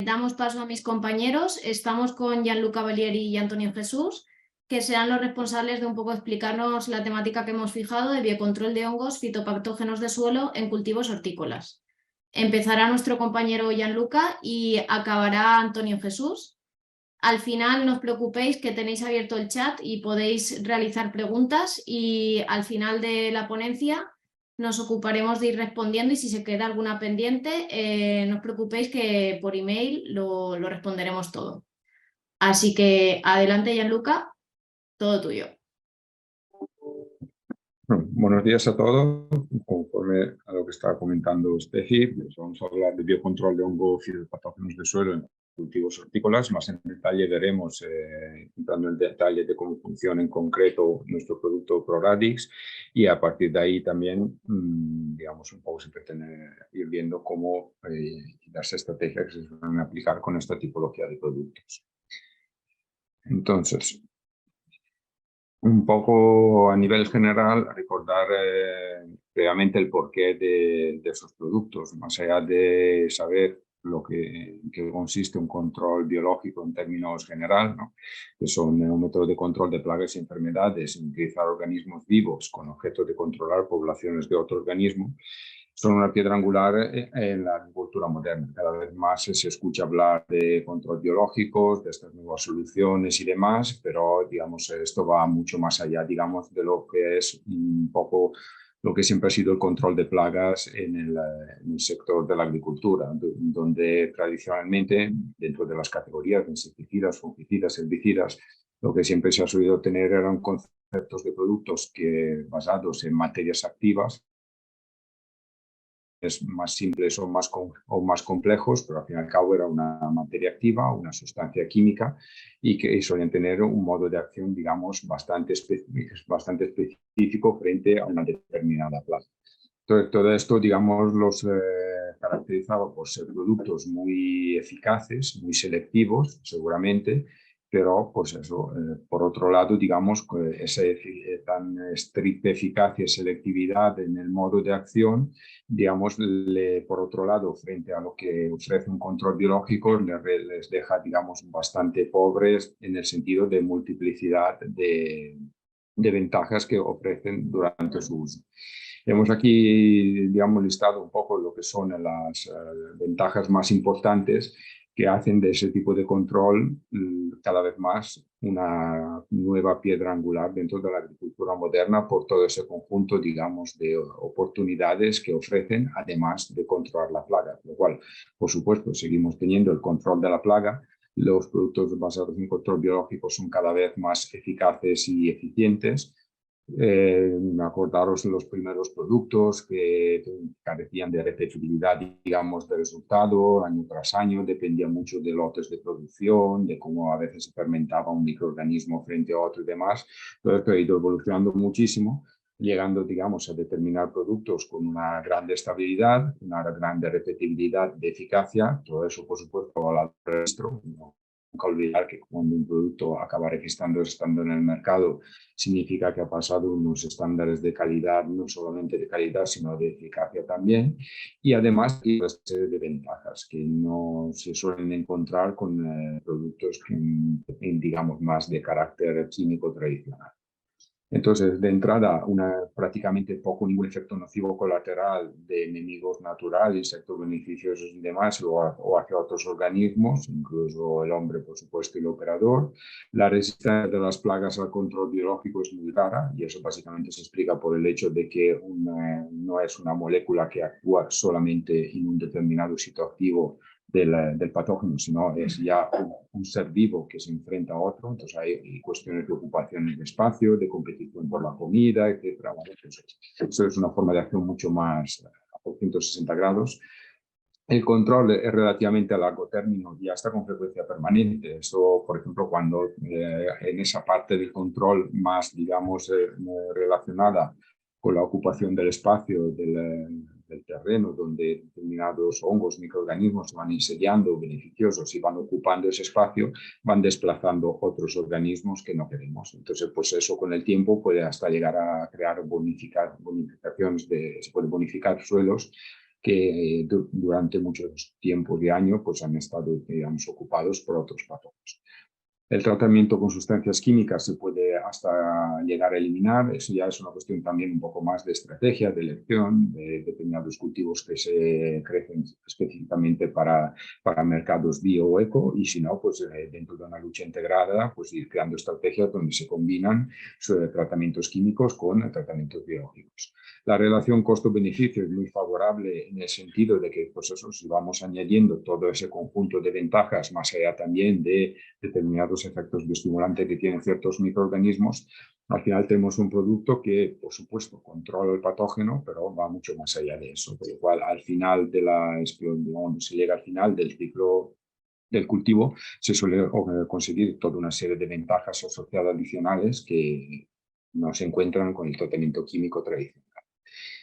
damos paso a mis compañeros. Estamos con Gianluca Valieri y Antonio Jesús, que serán los responsables de un poco explicarnos la temática que hemos fijado de biocontrol de hongos fitopatógenos de suelo en cultivos hortícolas. Empezará nuestro compañero Gianluca y acabará Antonio Jesús. Al final no os preocupéis que tenéis abierto el chat y podéis realizar preguntas y al final de la ponencia nos ocuparemos de ir respondiendo y si se queda alguna pendiente, no os preocupéis que por email lo responderemos todo. Así que adelante, Gianluca, todo tuyo. Buenos días a todos. Conforme a lo que estaba comentando Steffi, pues vamos a hablar de biocontrol de hongos fitopatógenos de suelo en cultivos hortícolas. Más en detalle veremos, entrando en detalle de cómo funciona en concreto nuestro producto ProRadix, y a partir de ahí también, digamos, un poco se pretende ir viendo cómo las estrategias que se van a aplicar con esta tipología de productos. Entonces, un poco a nivel general, recordar previamente el porqué de esos productos, más allá de saber en qué consiste un control biológico en términos general, ¿no? Que son un método de control de plagas y enfermedades, utilizar organismos vivos con objeto de controlar poblaciones de otro organismo. Son una piedra angular en la agricultura moderna. Cada vez más se escucha hablar de control biológicos, de estas nuevas soluciones y demás, pero digamos, esto va mucho más allá, digamos, de lo que es un poco lo que siempre ha sido el control de plagas en el sector de la agricultura, donde tradicionalmente, dentro de las categorías de insecticidas, fungicidas, herbicidas, lo que siempre se ha solido tener eran conceptos de productos basados en materias activas, más simples o más complejos, pero al fin y al cabo era una materia activa, una sustancia química, y que suelen tener un modo de acción, digamos, bastante específico frente a una determinada plaga. Todo esto, digamos, los caracterizaba por ser productos muy eficaces, muy selectivos, seguramente, pero pues eso, por otro lado, digamos, esa tan estricta eficacia y selectividad en el modo de acción, digamos, por otro lado, frente a lo que ofrece un control biológico, les deja, digamos, bastante pobres en el sentido de multiplicidad de ventajas que ofrecen durante su uso. Hemos aquí, digamos, listado un poco lo que son las ventajas más importantes que hacen de ese tipo de control cada vez más una nueva piedra angular dentro de la agricultura moderna por todo ese conjunto, digamos, de oportunidades que ofrecen, además de controlar la plaga. Lo cual, por supuesto, seguimos teniendo el control de la plaga. Los productos basados en control biológico son cada vez más eficaces y eficientes. Acordaros los primeros productos que carecían de repetibilidad, digamos, de resultado año tras año, dependía mucho de lotes de producción, de cómo a veces se fermentaba un microorganismo frente a otro y demás. Todo esto ha ido evolucionando muchísimo, llegando, digamos, a determinar productos con una gran estabilidad, una gran repetibilidad de eficacia. Todo eso, por supuesto, al registro. Nunca olvidar que cuando un producto acaba registrando estando en el mercado, significa que ha pasado unos estándares de calidad, no solamente de calidad, sino de eficacia también. Y además hay una serie de ventajas que no se suelen encontrar con productos que, digamos, más de carácter químico tradicional. Entonces, de entrada, prácticamente poco ningún efecto nocivo colateral de enemigos naturales, insectos beneficiosos y demás, o hacia otros organismos, incluso el hombre, por supuesto, y el operador. La resistencia de las plagas al control biológico es muy rara, y eso básicamente se explica por el hecho de que no es una molécula que actúa solamente en un determinado sitio activo del patógeno, sino es ya un ser vivo que se enfrenta a otro. Entonces hay cuestiones de ocupación de espacio, de competición por la comida, etc. Eso es una forma de acción mucho más a 160 grados. El control es relativamente a largo término y hasta con frecuencia permanente. Eso, por ejemplo, cuando en esa parte del control más, digamos, relacionada con la ocupación del espacio del terreno, donde determinados hongos, microorganismos se van insediando beneficiosos y van ocupando ese espacio, van desplazando otros organismos que no queremos. Entonces, pues eso con el tiempo puede hasta llegar a crear bonificaciones, se puede bonificar suelos que durante muchos tiempos de año pues, han estado, digamos, ocupados por otros patógenos. El tratamiento con sustancias químicas se puede hasta llegar a eliminar. Eso ya es una cuestión también un poco más de estrategia, de elección, de determinados cultivos que se crecen específicamente para mercados bio o eco, y si no, pues dentro de una lucha integrada, pues ir creando estrategias donde se combinan tratamientos químicos con tratamientos biológicos. La relación costo-beneficio es muy favorable en el sentido de que, pues eso, si vamos añadiendo todo ese conjunto de ventajas, más allá también de determinados efectos bioestimulantes que tienen ciertos microorganismos, al final tenemos un producto que, por supuesto, controla el patógeno, pero va mucho más allá de eso. Por lo cual, al final de digamos, se llega al final del ciclo del cultivo, se suele conseguir toda una serie de ventajas asociadas adicionales que no se encuentran con el tratamiento químico tradicional.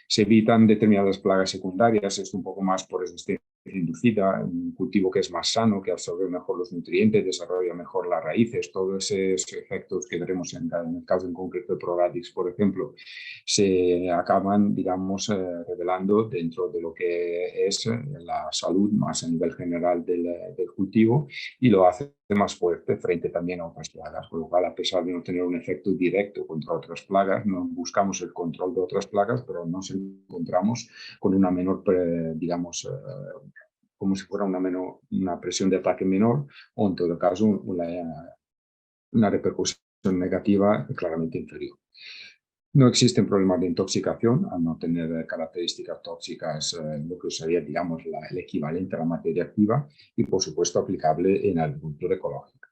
Se evitan determinadas plagas secundarias, esto un poco más por resistencia inducida, un cultivo que es más sano, que absorbe mejor los nutrientes, desarrolla mejor las raíces, todos esos efectos que veremos en el caso en concreto de ProRadix, por ejemplo, se acaban, digamos, revelando dentro de lo que es la salud más a nivel general del cultivo, y lo hace más fuerte frente también a otras plagas, por lo cual, a pesar de no tener un efecto directo contra otras plagas, no buscamos el control de otras plagas, pero nos encontramos con una menor, digamos, como si fuera una presión de ataque menor, o en todo caso una repercusión negativa claramente inferior. No existen problemas de intoxicación, al no tener características tóxicas, lo que sería, digamos, el equivalente a la materia activa, y por supuesto aplicable en agricultura ecológica.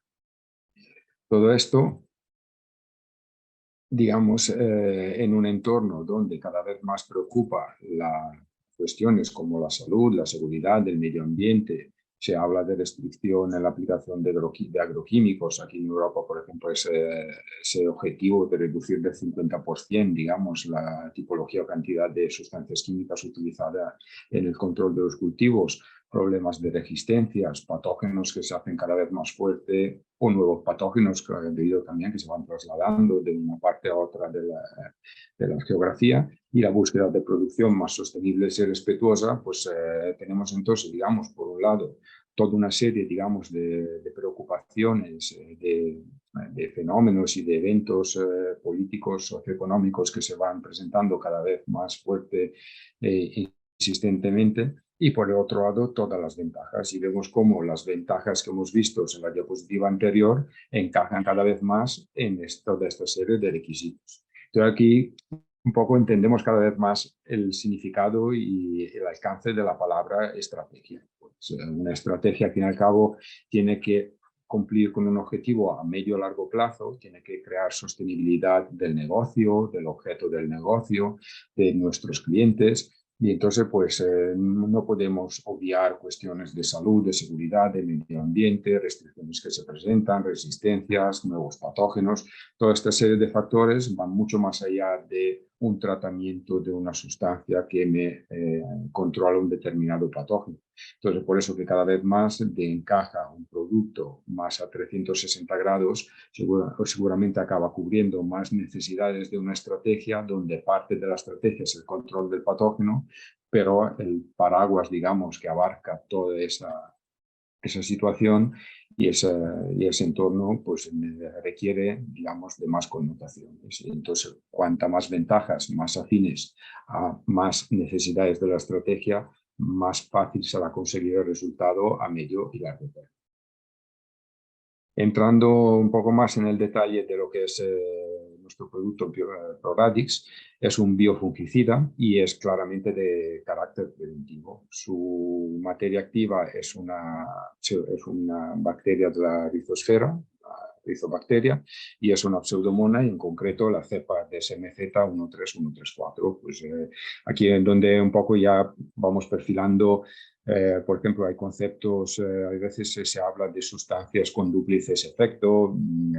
Todo esto, digamos, en un entorno donde cada vez más preocupa las cuestiones como la salud, la seguridad del medio ambiente. Se habla de restricción en la aplicación de agroquímicos. Aquí en Europa, por ejemplo, ese objetivo de reducir del 50%, digamos, la tipología o cantidad de sustancias químicas utilizadas en el control de los cultivos, problemas de resistencias, patógenos que se hacen cada vez más fuertes, o nuevos patógenos que debido también que se van trasladando de una parte a otra de la geografía, y la búsqueda de producción más sostenible y respetuosa, pues tenemos entonces, digamos, por un lado, toda una serie, digamos, de preocupaciones, de fenómenos y de eventos políticos, socioeconómicos que se van presentando cada vez más fuerte e insistentemente. Y por el otro lado, todas las ventajas. Y vemos cómo las ventajas que hemos visto en la diapositiva anterior encajan cada vez más en toda esta serie de requisitos. Entonces aquí un poco entendemos cada vez más el significado y el alcance de la palabra estrategia. Pues, una estrategia, al fin y al cabo, tiene que cumplir con un objetivo a medio o largo plazo, tiene que crear sostenibilidad del negocio, del objeto del negocio, de nuestros clientes. Y entonces, pues, no podemos obviar cuestiones de salud, de seguridad, de medio ambiente, restricciones que se presentan, resistencias, nuevos patógenos. Toda esta serie de factores van mucho más allá de un tratamiento de una sustancia que me controla un determinado patógeno. Entonces, por eso que cada vez más encaja un producto más a 360 grados, seguramente acaba cubriendo más necesidades de una estrategia, donde parte de la estrategia es el control del patógeno, pero el paraguas, digamos, que abarca toda esa situación y ese entorno, pues requiere, digamos, de más connotaciones. Entonces, cuanta más ventajas, más afines a más necesidades de la estrategia, más fácil será conseguir el resultado a medio y largo plazo. Entrando un poco más en el detalle de lo que es nuestro producto ProRadix, es un biofungicida y es claramente de carácter preventivo. Su materia activa es una bacteria de la rizosfera, rizobacteria, y es una pseudomona, y en concreto la cepa de SMZ 13134. Pues, aquí en donde un poco ya vamos perfilando. Por ejemplo, hay conceptos, a veces se habla de sustancias con dúplices efecto.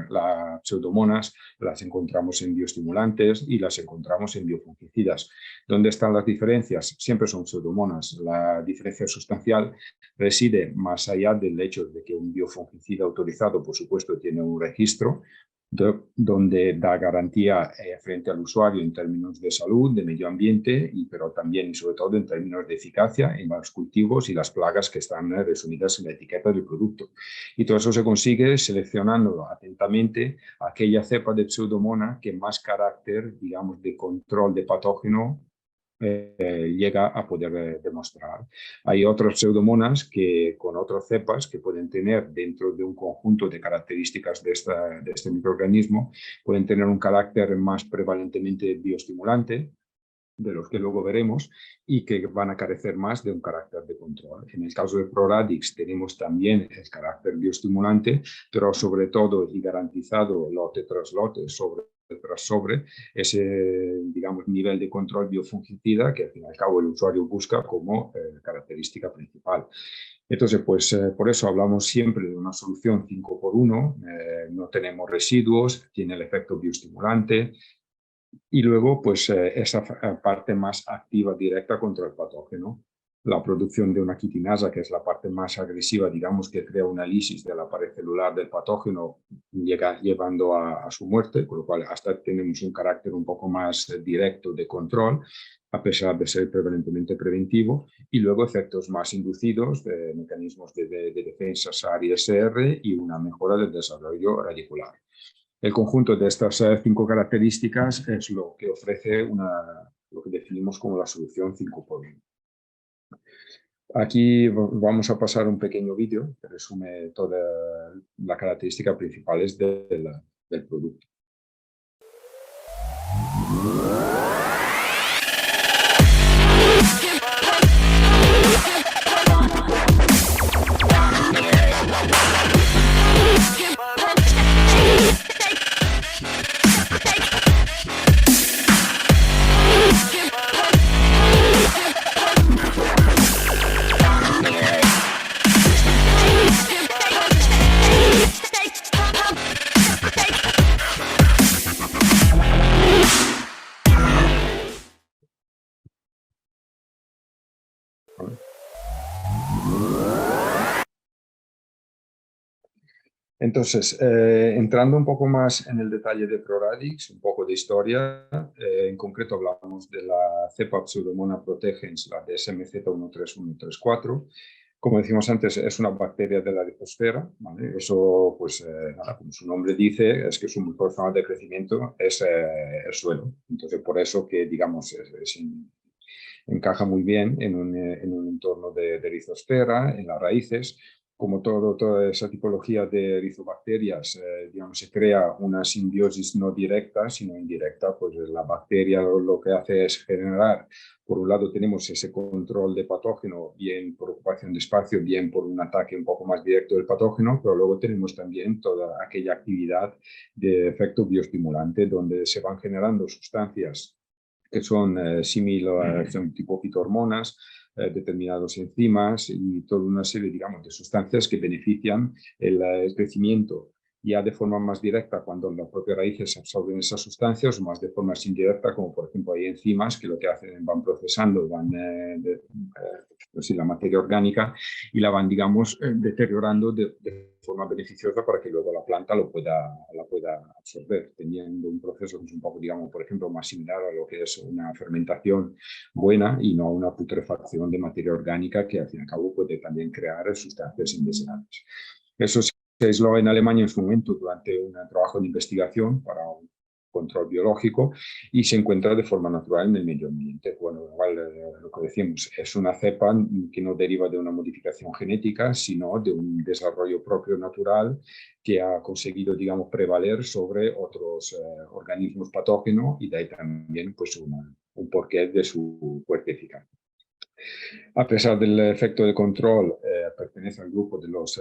Las pseudomonas las encontramos en bioestimulantes y las encontramos en biofungicidas. ¿Dónde están las diferencias? Siempre son pseudomonas. La diferencia sustancial reside más allá del hecho de que un biofungicida autorizado, por supuesto, tiene un registro donde da garantía frente al usuario en términos de salud, de medio ambiente, pero también y sobre todo en términos de eficacia en los cultivos y las plagas que están resumidas en la etiqueta del producto. Y todo eso se consigue seleccionando atentamente aquella cepa de Pseudomonas que más carácter, digamos, de control de patógeno llega a poder demostrar. Hay otras pseudomonas que con otras cepas que pueden tener dentro de un conjunto de características de este microorganismo, pueden tener un carácter más prevalentemente bioestimulante, de los que luego veremos, y que van a carecer más de un carácter de control. En el caso de Proradix tenemos también el carácter bioestimulante, pero sobre todo y garantizado lote tras lote, sobre ese, digamos, nivel de control biofungicida que al fin y al cabo el usuario busca como característica principal. Entonces, pues por eso hablamos siempre de una solución 5x1, no tenemos residuos, tiene el efecto bioestimulante, y luego, pues esa parte más activa directa contra el patógeno, la producción de una quitinasa, que es la parte más agresiva, digamos, que crea una lisis de la pared celular del patógeno, llevando a su muerte, con lo cual hasta tenemos un carácter un poco más directo de control, a pesar de ser prevalentemente preventivo, y luego efectos más inducidos, mecanismos de defensa SAR-ISR y una mejora del desarrollo radicular. El conjunto de estas 5 características es lo que ofrece lo que definimos como la solución 5x1. Aquí vamos a pasar un pequeño vídeo que resume todas las características principales del producto. Entonces, entrando un poco más en el detalle de Proradix, un poco de historia, en concreto hablamos de la cepa Pseudomonas protegens, la DSMZ131134. Como decimos antes, es una bacteria de la rizosfera, ¿vale? Eso, pues, nada, como su nombre dice, es que su mejor zona de crecimiento es el suelo. Entonces, por eso que, digamos, encaja muy bien en un entorno de rizosfera, en las raíces. Como toda esa tipología de rizobacterias, digamos, se crea una simbiosis no directa, sino indirecta, pues la bacteria lo que hace es generar, por un lado tenemos ese control de patógeno, bien por ocupación de espacio, bien por un ataque un poco más directo del patógeno, pero luego tenemos también toda aquella actividad de efecto bioestimulante, donde se van generando sustancias que son son tipo fitohormonas, determinados enzimas y toda una serie, digamos, de sustancias que benefician el crecimiento ya de forma más directa cuando las propias raíces absorben esas sustancias o más de forma indirecta, como por ejemplo hay enzimas que lo que hacen van procesando, van la materia orgánica y la van, digamos, deteriorando de forma beneficiosa para que luego la planta la pueda absorber, teniendo un proceso que es un poco, digamos, por ejemplo, más similar a lo que es una fermentación buena y no una putrefacción de materia orgánica que al fin y al cabo puede también crear sustancias indeseables. Eso se aisló en Alemania en su momento durante un trabajo de investigación para un control biológico y se encuentra de forma natural en el medio ambiente. Bueno, igual lo que decimos, es una cepa que no deriva de una modificación genética, sino de un desarrollo propio natural que ha conseguido, digamos, prevaler sobre otros organismos patógenos y de ahí también pues, un porqué de su fuerte eficacia. A pesar del efecto de control, pertenece al grupo de los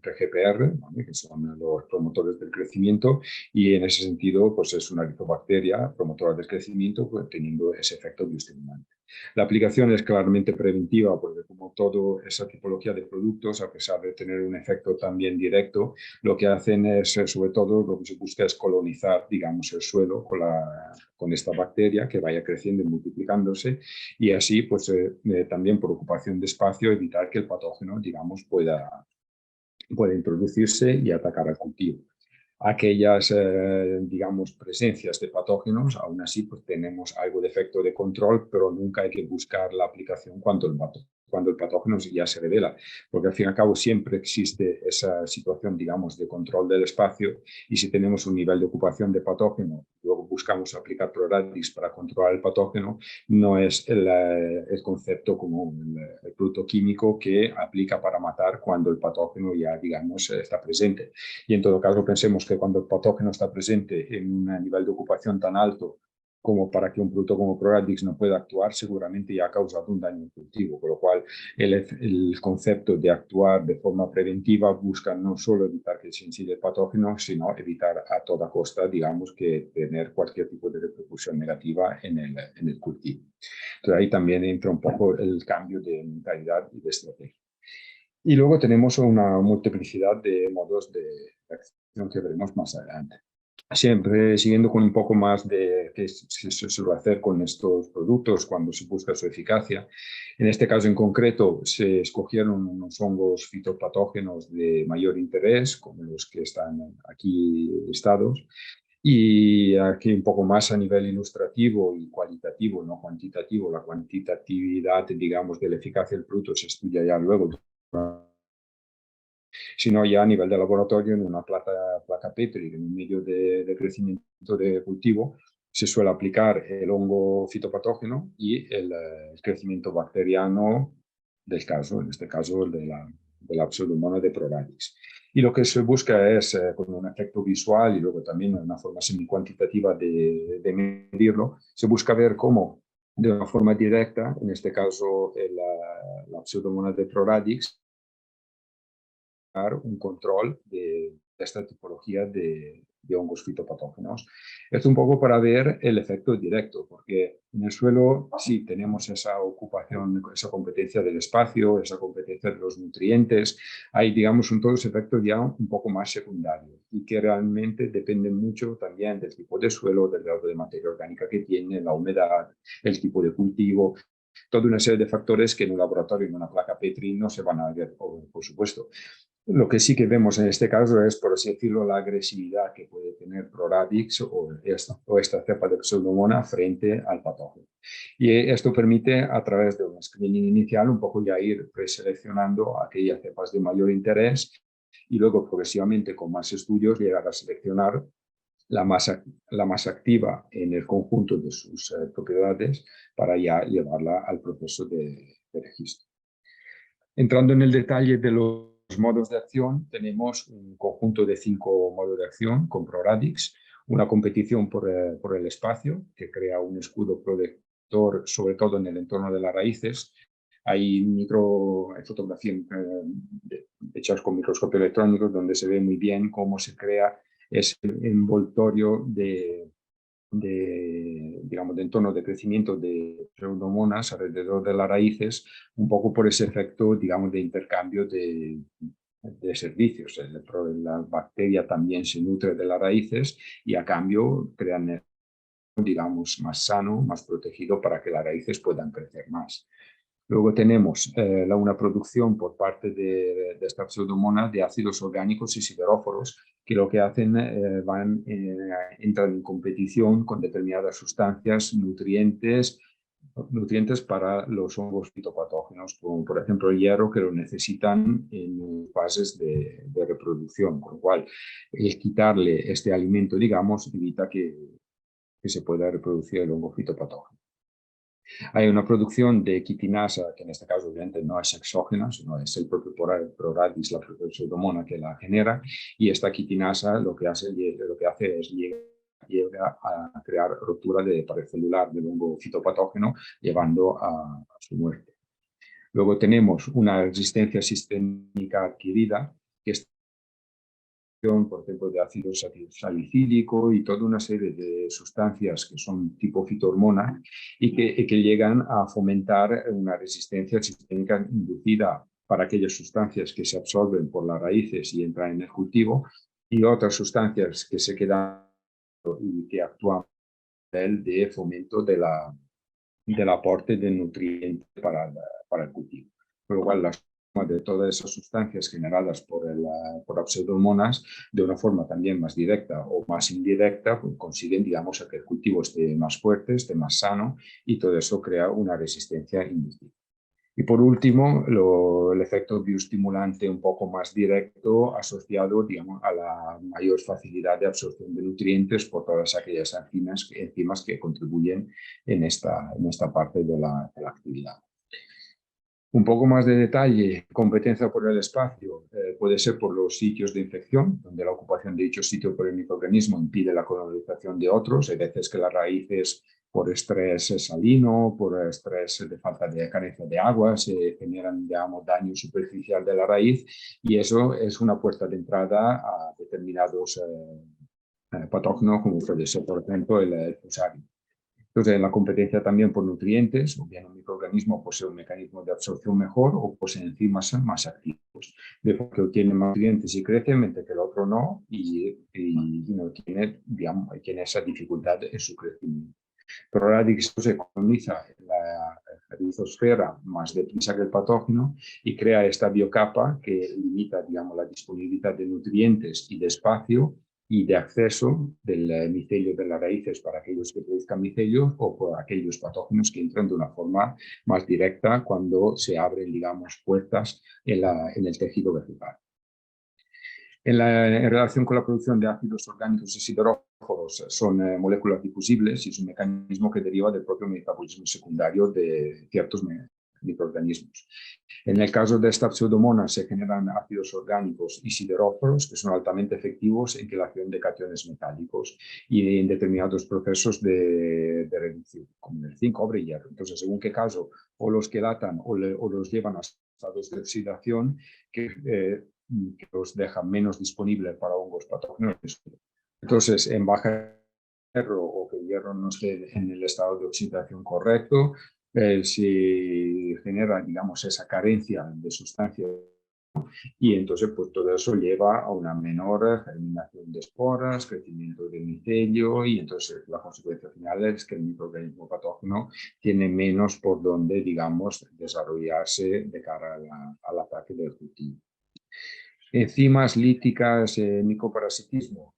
PGPR, ¿vale? Que son los promotores del crecimiento, y en ese sentido pues es una rizobacteria promotora del crecimiento, pues, teniendo ese efecto bioestimulante. La aplicación es claramente preventiva porque como toda esa tipología de productos, a pesar de tener un efecto también directo, lo que hacen es, sobre todo, lo que se busca es colonizar, digamos, el suelo con esta bacteria que vaya creciendo y multiplicándose y así, pues, también por ocupación de espacio, evitar que el patógeno, digamos, pueda introducirse y atacar al cultivo. aquellas, digamos, presencias de patógenos, aún así pues tenemos algo de efecto de control, pero nunca hay que buscar la aplicación cuando el patógeno ya se revela, porque al fin y al cabo siempre existe esa situación, digamos, de control del espacio, y si tenemos un nivel de ocupación de patógeno, luego buscamos aplicar Proradix para controlar el patógeno, no es el concepto como el producto químico que aplica para matar cuando el patógeno ya, digamos, está presente. Y en todo caso, pensemos que cuando el patógeno está presente en un nivel de ocupación tan alto como para que un producto como Proradix no pueda actuar, seguramente ya ha causado un daño al cultivo, con lo cual el concepto de actuar de forma preventiva busca no solo evitar que se incide el patógeno, sino evitar a toda costa, digamos, que tener cualquier tipo de repercusión negativa en el cultivo. Entonces ahí también entra un poco el cambio de mentalidad y de estrategia. Y luego tenemos una multiplicidad de modos de acción que veremos más adelante. Siempre siguiendo con un poco más de qué se suele hacer con estos productos cuando se busca su eficacia. En este caso en concreto se escogieron unos hongos fitopatógenos de mayor interés, como los que están aquí listados. Y aquí un poco más a nivel ilustrativo y cualitativo, no cuantitativo. La cuantitatividad, digamos, de la eficacia del producto se estudia ya luego, sino ya a nivel de laboratorio en una placa Petri, en un medio de crecimiento de cultivo, se suele aplicar el hongo fitopatógeno y el crecimiento bacteriano del caso, en este caso el de la Pseudomonas de Proradix. Y lo que se busca es, con un efecto visual y luego también una forma semi-cuantitativa de medirlo, se busca ver cómo de una forma directa, en este caso la Pseudomonas de Proradix, un control de esta tipología de hongos fitopatógenos. Esto un poco para ver el efecto directo, porque en el suelo sí tenemos esa ocupación, esa competencia del espacio, esa competencia de los nutrientes, hay, digamos, todos efectos ya un poco más secundarios y que realmente dependen mucho también del tipo de suelo, del grado de materia orgánica que tiene, la humedad, el tipo de cultivo, toda una serie de factores que en un laboratorio, en una placa Petri, no se van a ver, por supuesto. Lo que sí que vemos en este caso es, por así decirlo, la agresividad que puede tener Proradix o esta cepa de Pseudomonas frente al patógeno. Y esto permite, a través de un screening inicial, un poco ya ir preseleccionando aquellas cepas de mayor interés y luego progresivamente con más estudios llegar a seleccionar la más activa en el conjunto de sus propiedades para ya llevarla al proceso de registro. Entrando en el detalle de los modos de acción, tenemos un conjunto de 5 modos de acción con Proradix, una competición por el espacio que crea un escudo protector, sobre todo en el entorno de las raíces. Hay fotografías hechas con microscopio electrónico donde se ve muy bien cómo se crea ese envoltorio digamos, de entorno de crecimiento de pseudomonas alrededor de las raíces, un poco por ese efecto, digamos, de intercambio de servicios. La bacteria también se nutre de las raíces y a cambio crean, digamos, más sano, más protegido para que las raíces puedan crecer más. Luego tenemos una producción por parte de esta pseudomonas de ácidos orgánicos y sideróforos que lo que hacen entran en competición con determinadas sustancias nutrientes para los hongos fitopatógenos, como por ejemplo el hierro, que lo necesitan en fases de reproducción, con lo cual el quitarle este alimento, digamos, evita que se pueda reproducir el hongo fitopatógeno. Hay una producción de quitinasa, que en este caso obviamente no es exógena, sino es el propio Proradix, la propia Pseudomonas que la genera, y esta quitinasa lo que hace es llega a crear ruptura de pared celular del hongo fitopatógeno, llevando a su muerte. Luego tenemos una resistencia sistémica adquirida, que es por ejemplo, de ácido salicílico y toda una serie de sustancias que son tipo fitohormona y que llegan a fomentar una resistencia sistémica inducida para aquellas sustancias que se absorben por las raíces y entran en el cultivo y otras sustancias que se quedan y que actúan a nivel de fomento del aporte de nutrientes para el cultivo. Por lo cual, las de todas esas sustancias generadas por pseudomonas de una forma también más directa o más indirecta, pues consiguen, digamos, que el cultivo esté más fuerte, esté más sano, y todo eso crea una resistencia inducida. Y por último, el efecto bioestimulante un poco más directo asociado, digamos, a la mayor facilidad de absorción de nutrientes por todas aquellas enzimas que contribuyen en esta parte de la actividad. Un poco más de detalle, competencia por el espacio, puede ser por los sitios de infección, donde la ocupación de dicho sitio por el microorganismo impide la colonización de otros. Hay veces que las raíces, por estrés salino, por estrés de falta de carencia de agua, se generan, digamos, daño superficial de la raíz, y eso es una puerta de entrada a determinados patógenos, como puede ser, por ejemplo, el Fusarium. Entonces, la competencia también por nutrientes, o bien un microorganismo posee un mecanismo de absorción mejor o posee enzimas más activos, de forma que obtiene más nutrientes y crece, mientras que el otro no, y no tiene, digamos, tiene esa dificultad en su crecimiento. Pero Radix se coloniza la rizosfera más deprisa que el patógeno y crea esta biocapa que limita, digamos, la disponibilidad de nutrientes y de espacio y de acceso del micelio de las raíces para aquellos que produzcan micelio, o por aquellos patógenos que entran de una forma más directa cuando se abren, digamos, puertas en el tejido vegetal. En relación con la producción de ácidos orgánicos y sideróforos, son moléculas difusibles y es un mecanismo que deriva del propio metabolismo secundario de ciertos microorganismos. En el caso de esta pseudomonas se generan ácidos orgánicos y sideróforos que son altamente efectivos en quelación de cationes metálicos y en determinados procesos de reducción, como el zinc, cobre y hierro. Entonces, según qué caso, o los quelatan o los llevan a estados de oxidación que los deja menos disponibles para hongos patógenos. Entonces, en baja hierro, o que el hierro no esté en el estado de oxidación correcto, se genera, digamos, esa carencia de sustancias, y entonces pues todo eso lleva a una menor germinación de esporas, crecimiento de micelio, y entonces la consecuencia final es que el microorganismo patógeno tiene menos por donde, digamos, desarrollarse de cara al ataque del cultivo. Enzimas líticas, micoparasitismo,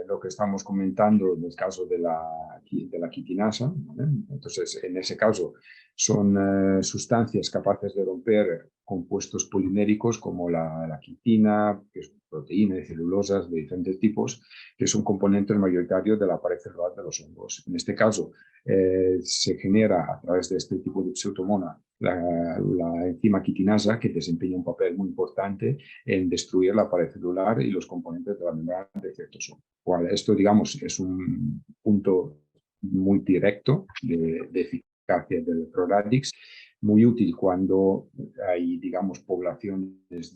lo que estamos comentando en el caso de la quitinasa, ¿vale? Entonces, en ese caso, son sustancias capaces de romper compuestos poliméricos como la quitina, que es proteína y celulosas de diferentes tipos, que son componentes mayoritarios de la pared celular de los hongos. En este caso, se genera a través de este tipo de pseudomona la enzima quitinasa, que desempeña un papel muy importante en destruir la pared celular y los componentes de la membrana de ciertos hongos. Esto, digamos, es un punto muy directo de eficacia del Proradix, muy útil cuando hay, digamos, poblaciones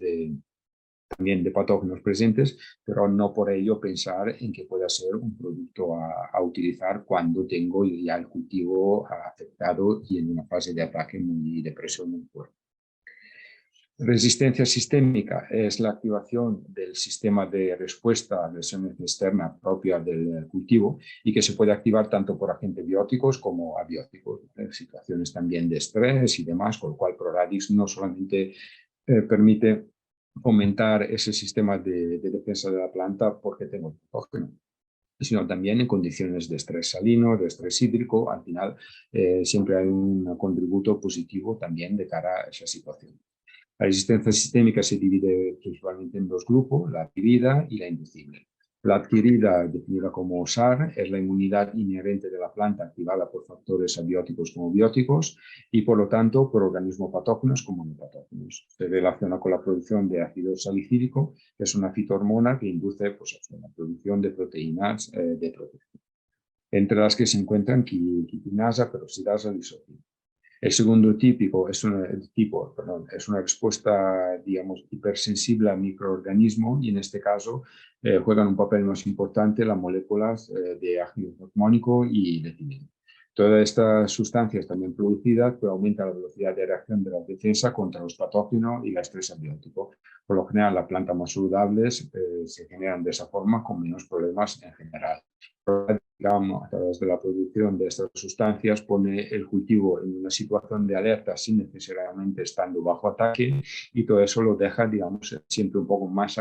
también de patógenos presentes, pero no por ello pensar en que pueda ser un producto a utilizar cuando tengo ya el cultivo afectado y en una fase de ataque de presión muy fuerte. Resistencia sistémica es la activación del sistema de respuesta a lesiones externas propia del cultivo y que se puede activar tanto por agentes bióticos como abióticos, en situaciones también de estrés y demás, con lo cual Proradix no solamente permite fomentar ese sistema de defensa de la planta porque tengo el patógeno, sino también en condiciones de estrés salino, de estrés hídrico. Al final siempre hay un contributo positivo también de cara a esa situación. La resistencia sistémica se divide principalmente en dos grupos, la adquirida y la inducible. La adquirida, definida como SAR, es la inmunidad inherente de la planta activada por factores abióticos como bióticos y, por lo tanto, por organismos patógenos como no patógenos. Se relaciona con la producción de ácido salicílico, que es una fitohormona que induce pues, la producción de proteínas de protección, entre las que se encuentran quitinasa, peroxidasa y lisocima. El segundo tipo es una respuesta, digamos, hipersensible al microorganismo, y en este caso juegan un papel más importante las moléculas de ácido hormónico y de etileno. Todas estas sustancias también producidas pues, aumentan la velocidad de reacción de la defensa contra los patógenos y el estrés abiótico. Por lo general, las plantas más saludables se generan de esa forma con menos problemas en general. digamos, a través de la producción de estas sustancias, pone el cultivo en una situación de alerta sin necesariamente estando bajo ataque, y todo eso lo deja, digamos, siempre un poco más.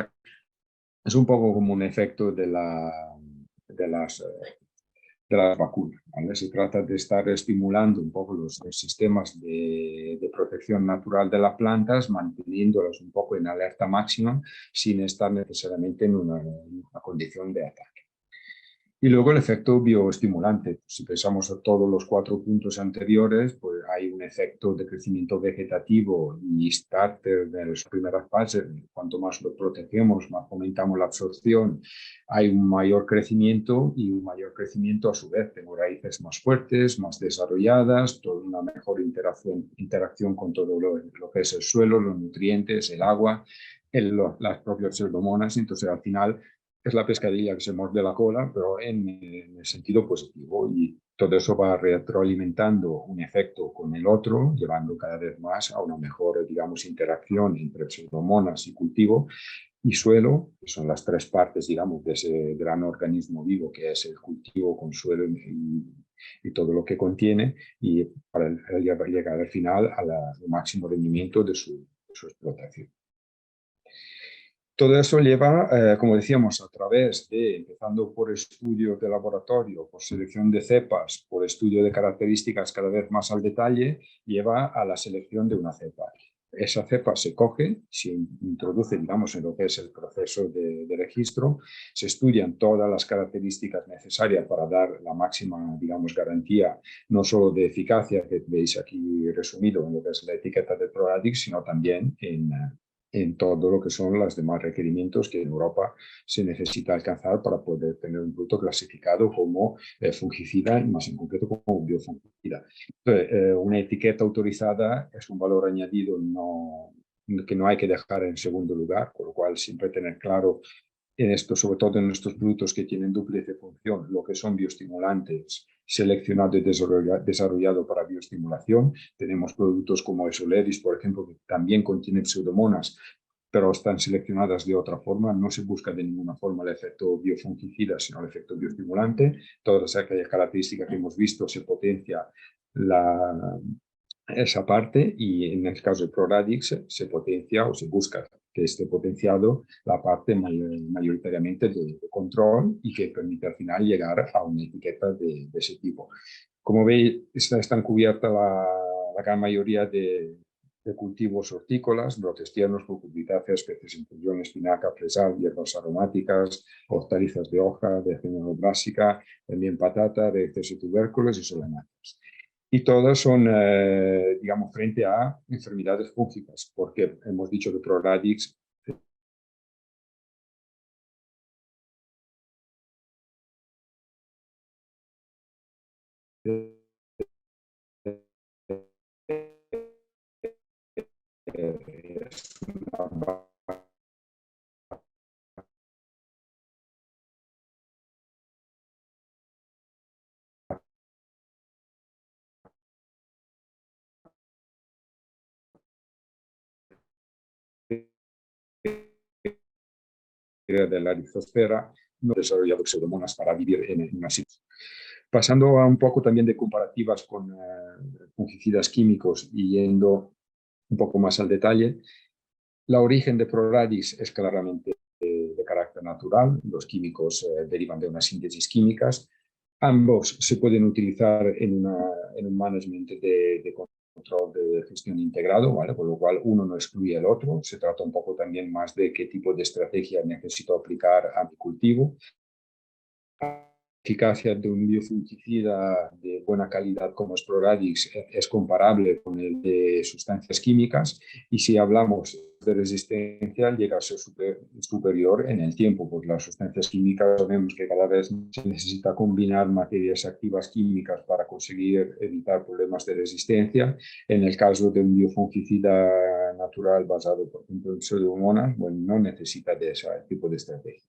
Es un poco como un efecto de las vacunas, ¿vale? Se trata de estar estimulando un poco los sistemas de protección natural de las plantas, manteniéndolas un poco en alerta máxima sin estar necesariamente en una condición de ataque. Y luego el efecto bioestimulante. Si pensamos en todos los 4 puntos anteriores, pues hay un efecto de crecimiento vegetativo y starter de las primeras fases. Cuanto más lo protegemos, más fomentamos la absorción, hay un mayor crecimiento, y un mayor crecimiento a su vez tengo raíces más fuertes, más desarrolladas, toda una mejor interacción con todo lo que es el suelo, los nutrientes, el agua, las propias pseudomonas. Entonces al final es la pescadilla que se muerde la cola, pero en el sentido positivo, y todo eso va retroalimentando un efecto con el otro, llevando cada vez más a una mejor, digamos, interacción entre pseudomonas y cultivo y suelo, que son las 3 partes, digamos, de ese gran organismo vivo que es el cultivo con suelo y todo lo que contiene, y para llegar al final al máximo rendimiento de su explotación. Todo eso lleva, como decíamos, a través de, empezando por estudios de laboratorio, por selección de cepas, por estudio de características cada vez más al detalle, lleva a la selección de una cepa. Esa cepa se coge, se introduce, digamos, en lo que es el proceso de registro, se estudian todas las características necesarias para dar la máxima, digamos, garantía, no solo de eficacia, que veis aquí resumido en lo que es la etiqueta de ProRadix, sino también en todo lo que son los demás requerimientos que en Europa se necesita alcanzar para poder tener un producto clasificado como fungicida, y más en concreto como biofungicida. Entonces, una etiqueta autorizada es un valor añadido que no hay que dejar en segundo lugar, con lo cual siempre tener claro en esto, sobre todo en nuestros productos que tienen dúplice función, lo que son bioestimulantes seleccionado y desarrollado para bioestimulación. Tenemos productos como Esoleris, por ejemplo, que también contienen pseudomonas, pero están seleccionadas de otra forma. No se busca de ninguna forma el efecto biofungicida, sino el efecto bioestimulante. Todas aquellas características que hemos visto se potencia esa parte, y en el caso de ProRadix se potencia o se busca que esté potenciado la parte mayoritariamente de control, y que permite al final llegar a una etiqueta de ese tipo. Como veis, están cubiertas la gran mayoría de cultivos hortícolas, brotes tiernos, cucurbitáceas, especies en función, espinaca, fresal, hierbas aromáticas, hortalizas de hoja, de género brásica, también patata, de exceso tubérculos y solanáceas. Y todas son, digamos, frente a enfermedades fúngicas, porque hemos dicho que ProRadix es una de la rizosfera, no ha desarrollado pseudomonas para vivir en una situación. Pasando a un poco también de comparativas con fungicidas químicos y yendo un poco más al detalle, la origen de ProRadix es claramente de carácter natural. Los químicos derivan de unas síntesis químicas. Ambos se pueden utilizar en un management de control de gestión integrado, ¿vale? Con lo cual uno no excluye el otro. Se trata un poco también más de qué tipo de estrategia necesito aplicar a mi cultivo. La eficacia de un biofungicida de buena calidad como es ProRadix es comparable con el de sustancias químicas, y si hablamos de resistencia llega a ser superior en el tiempo, porque las sustancias químicas sabemos que cada vez se necesita combinar materias activas químicas para conseguir evitar problemas de resistencia. En el caso de un biofungicida natural basado, por ejemplo, en pseudomonas, bueno, no necesita de ese tipo de estrategia.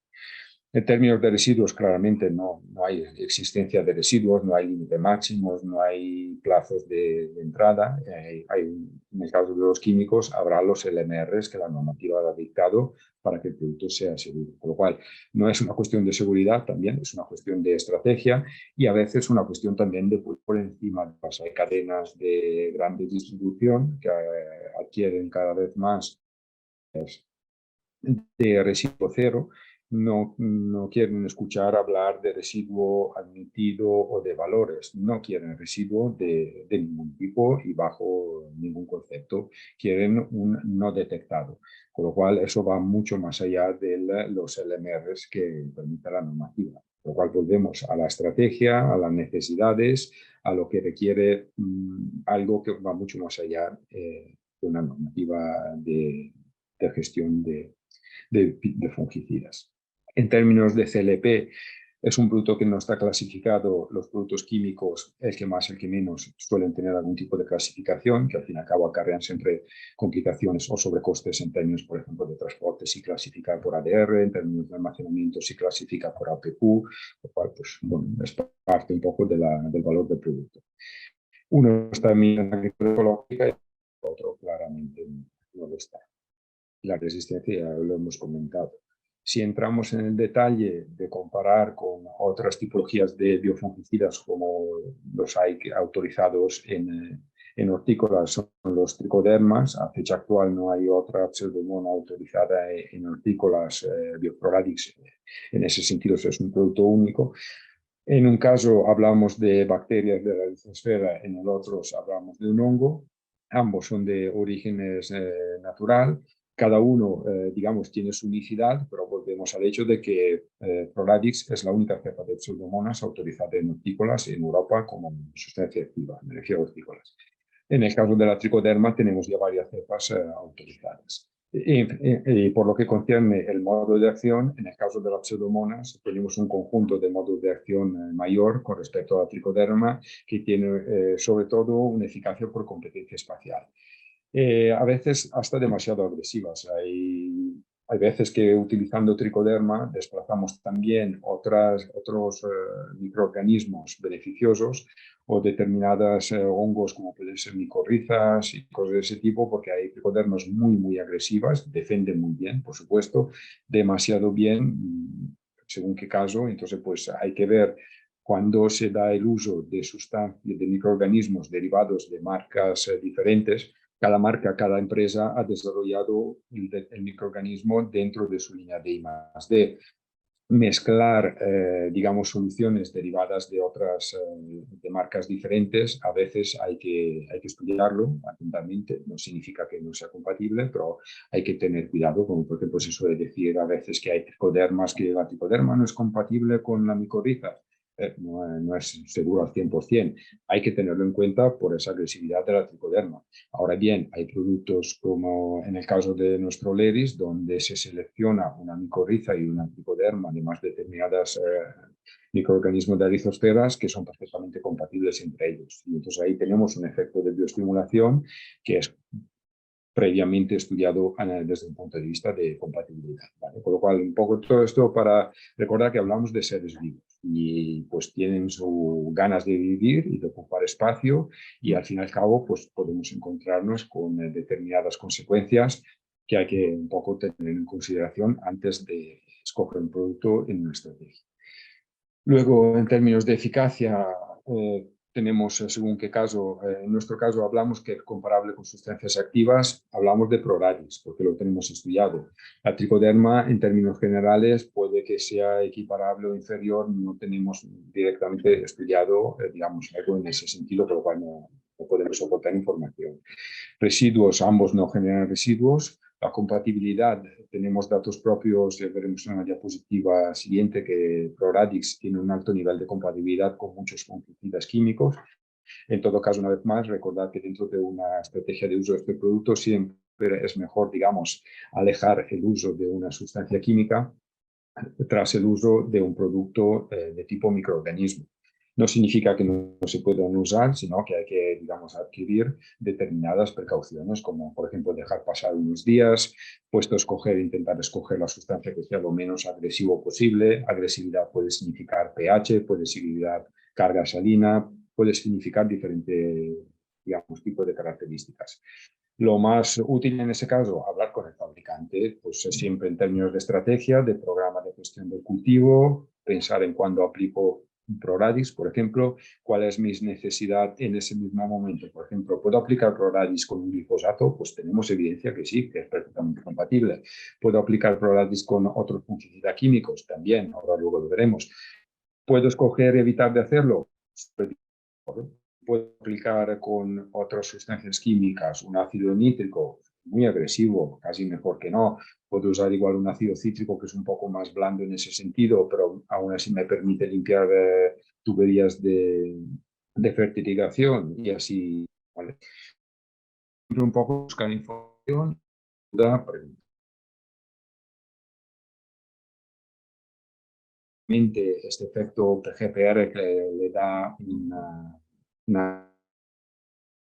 En términos de residuos, claramente no hay existencia de residuos, no hay límite máximos, no hay plazos de entrada. En el caso de los químicos, habrá los LMRs que la normativa ha dictado para que el producto sea seguro. Con lo cual, no es una cuestión de seguridad, también es una cuestión de estrategia y a veces una cuestión también de por encima de las cadenas de grande distribución que adquieren cada vez más de residuo cero, no quieren escuchar hablar de residuo admitido o de valores, no quieren residuo de ningún tipo y bajo ningún concepto, quieren un no detectado, con lo cual eso va mucho más allá de los LMRs que permite la normativa, con lo cual volvemos a la estrategia, a las necesidades, a lo que requiere algo que va mucho más allá de una normativa de gestión de fungicidas. En términos de CLP, es un producto que no está clasificado. Los productos químicos, el que más, el que menos, suelen tener algún tipo de clasificación, que al fin y al cabo acarrean siempre complicaciones o sobrecostes en términos, por ejemplo, de transporte, si clasifica por ADR, en términos de almacenamiento, si clasifica por APQ, lo cual pues, bueno, es parte un poco del valor del producto. Uno está en la agricultura ecológica y otro claramente no lo está. La resistencia ya lo hemos comentado. Si entramos en el detalle de comparar con otras tipologías de biofungicidas como los hay autorizados en hortícolas, son los tricodermas. A fecha actual no hay otra pseudomona autorizada en hortícolas. Bioproradix en ese sentido es un producto único. En un caso hablamos de bacterias de la rizosfera, en el otro hablamos de un hongo. Ambos son de orígenes natural. Cada uno, digamos, tiene su unicidad, pero volvemos al hecho de que Proradix es la única cepa de pseudomonas autorizada en hortícolas en Europa como sustancia activa, me refiero a hortícolas. En el caso de la tricoderma tenemos ya varias cepas autorizadas. Por lo que concierne el modo de acción, en el caso de las pseudomonas tenemos un conjunto de modos de acción mayor con respecto a la tricoderma que tiene sobre todo una eficacia por competencia espacial. A veces hasta demasiado agresivas. Hay veces que utilizando tricoderma desplazamos también otros microorganismos beneficiosos o determinadas hongos como pueden ser micorrizas y cosas de ese tipo, porque hay tricodermas muy agresivas, defienden muy bien, por supuesto, demasiado bien, según qué caso. Entonces pues hay que ver cuando se da el uso de sustancias, de microorganismos derivados de marcas diferentes. Cada marca, cada empresa ha desarrollado el microorganismo dentro de su línea de I+D. Mezclar, digamos, soluciones derivadas de otras de marcas diferentes, a veces hay que estudiarlo atentamente. No significa que no sea compatible, pero hay que tener cuidado, como por ejemplo se suele decir a veces que hay tricodermas, que la tricoderma no es compatible con la micorriza. No es seguro al 100%. Hay que tenerlo en cuenta por esa agresividad de la tricoderma. Ahora bien, hay productos como en el caso de nuestro Leris, donde se selecciona una micorriza y una tricoderma, además determinadas microorganismos de rizosferas que son perfectamente compatibles entre ellos. Y entonces ahí tenemos un efecto de bioestimulación que es previamente estudiado desde un punto de vista de compatibilidad, ¿vale? Con lo cual, un poco todo esto para recordar que hablamos de seres vivos y pues tienen sus ganas de vivir y de ocupar espacio y al fin y al cabo pues podemos encontrarnos con determinadas consecuencias que hay que un poco tener en consideración antes de escoger un producto en una estrategia. Luego, en términos de eficacia, tenemos, según qué caso, en nuestro caso hablamos que es comparable con sustancias activas, hablamos de Proradix, porque lo tenemos estudiado. La tricoderma, en términos generales, puede que sea equiparable o inferior, no tenemos directamente estudiado, digamos, algo en ese sentido, por lo cual no podemos soportar información. Residuos, ambos no generan residuos. La compatibilidad, tenemos datos propios, veremos en la diapositiva siguiente que Proradix tiene un alto nivel de compatibilidad con muchos fungicidas químicos. En todo caso, una vez más, recordad que dentro de una estrategia de uso de este producto siempre es mejor, digamos, alejar el uso de una sustancia química tras el uso de un producto de tipo microorganismo. No significa que no se puedan usar, sino que hay que, digamos, adquirir determinadas precauciones, como por ejemplo dejar pasar unos días, intentar escoger la sustancia que sea lo menos agresivo posible. Agresividad puede significar pH, puede significar carga salina, puede significar diferentes, digamos, tipos de características. Lo más útil en ese caso, hablar con el fabricante, pues siempre en términos de estrategia, de programa de gestión del cultivo, pensar en cuándo aplico un ProRadix, por ejemplo, cuál es mi necesidad en ese mismo momento. Por ejemplo, ¿puedo aplicar ProRadix con un glifosato? Pues tenemos evidencia que sí, que es perfectamente compatible. ¿Puedo aplicar ProRadix con otros fungicidas químicos? También, ahora luego lo veremos. ¿Puedo escoger evitar de hacerlo? Puedo aplicar con otras sustancias químicas un ácido nítrico muy agresivo, casi mejor que no. Puedo usar igual un ácido cítrico que es un poco más blando en ese sentido, pero aún así me permite limpiar tuberías de fertilización y así. ¿Vale? Un poco buscar información, duda, pregunta. Este efecto GPR que le da una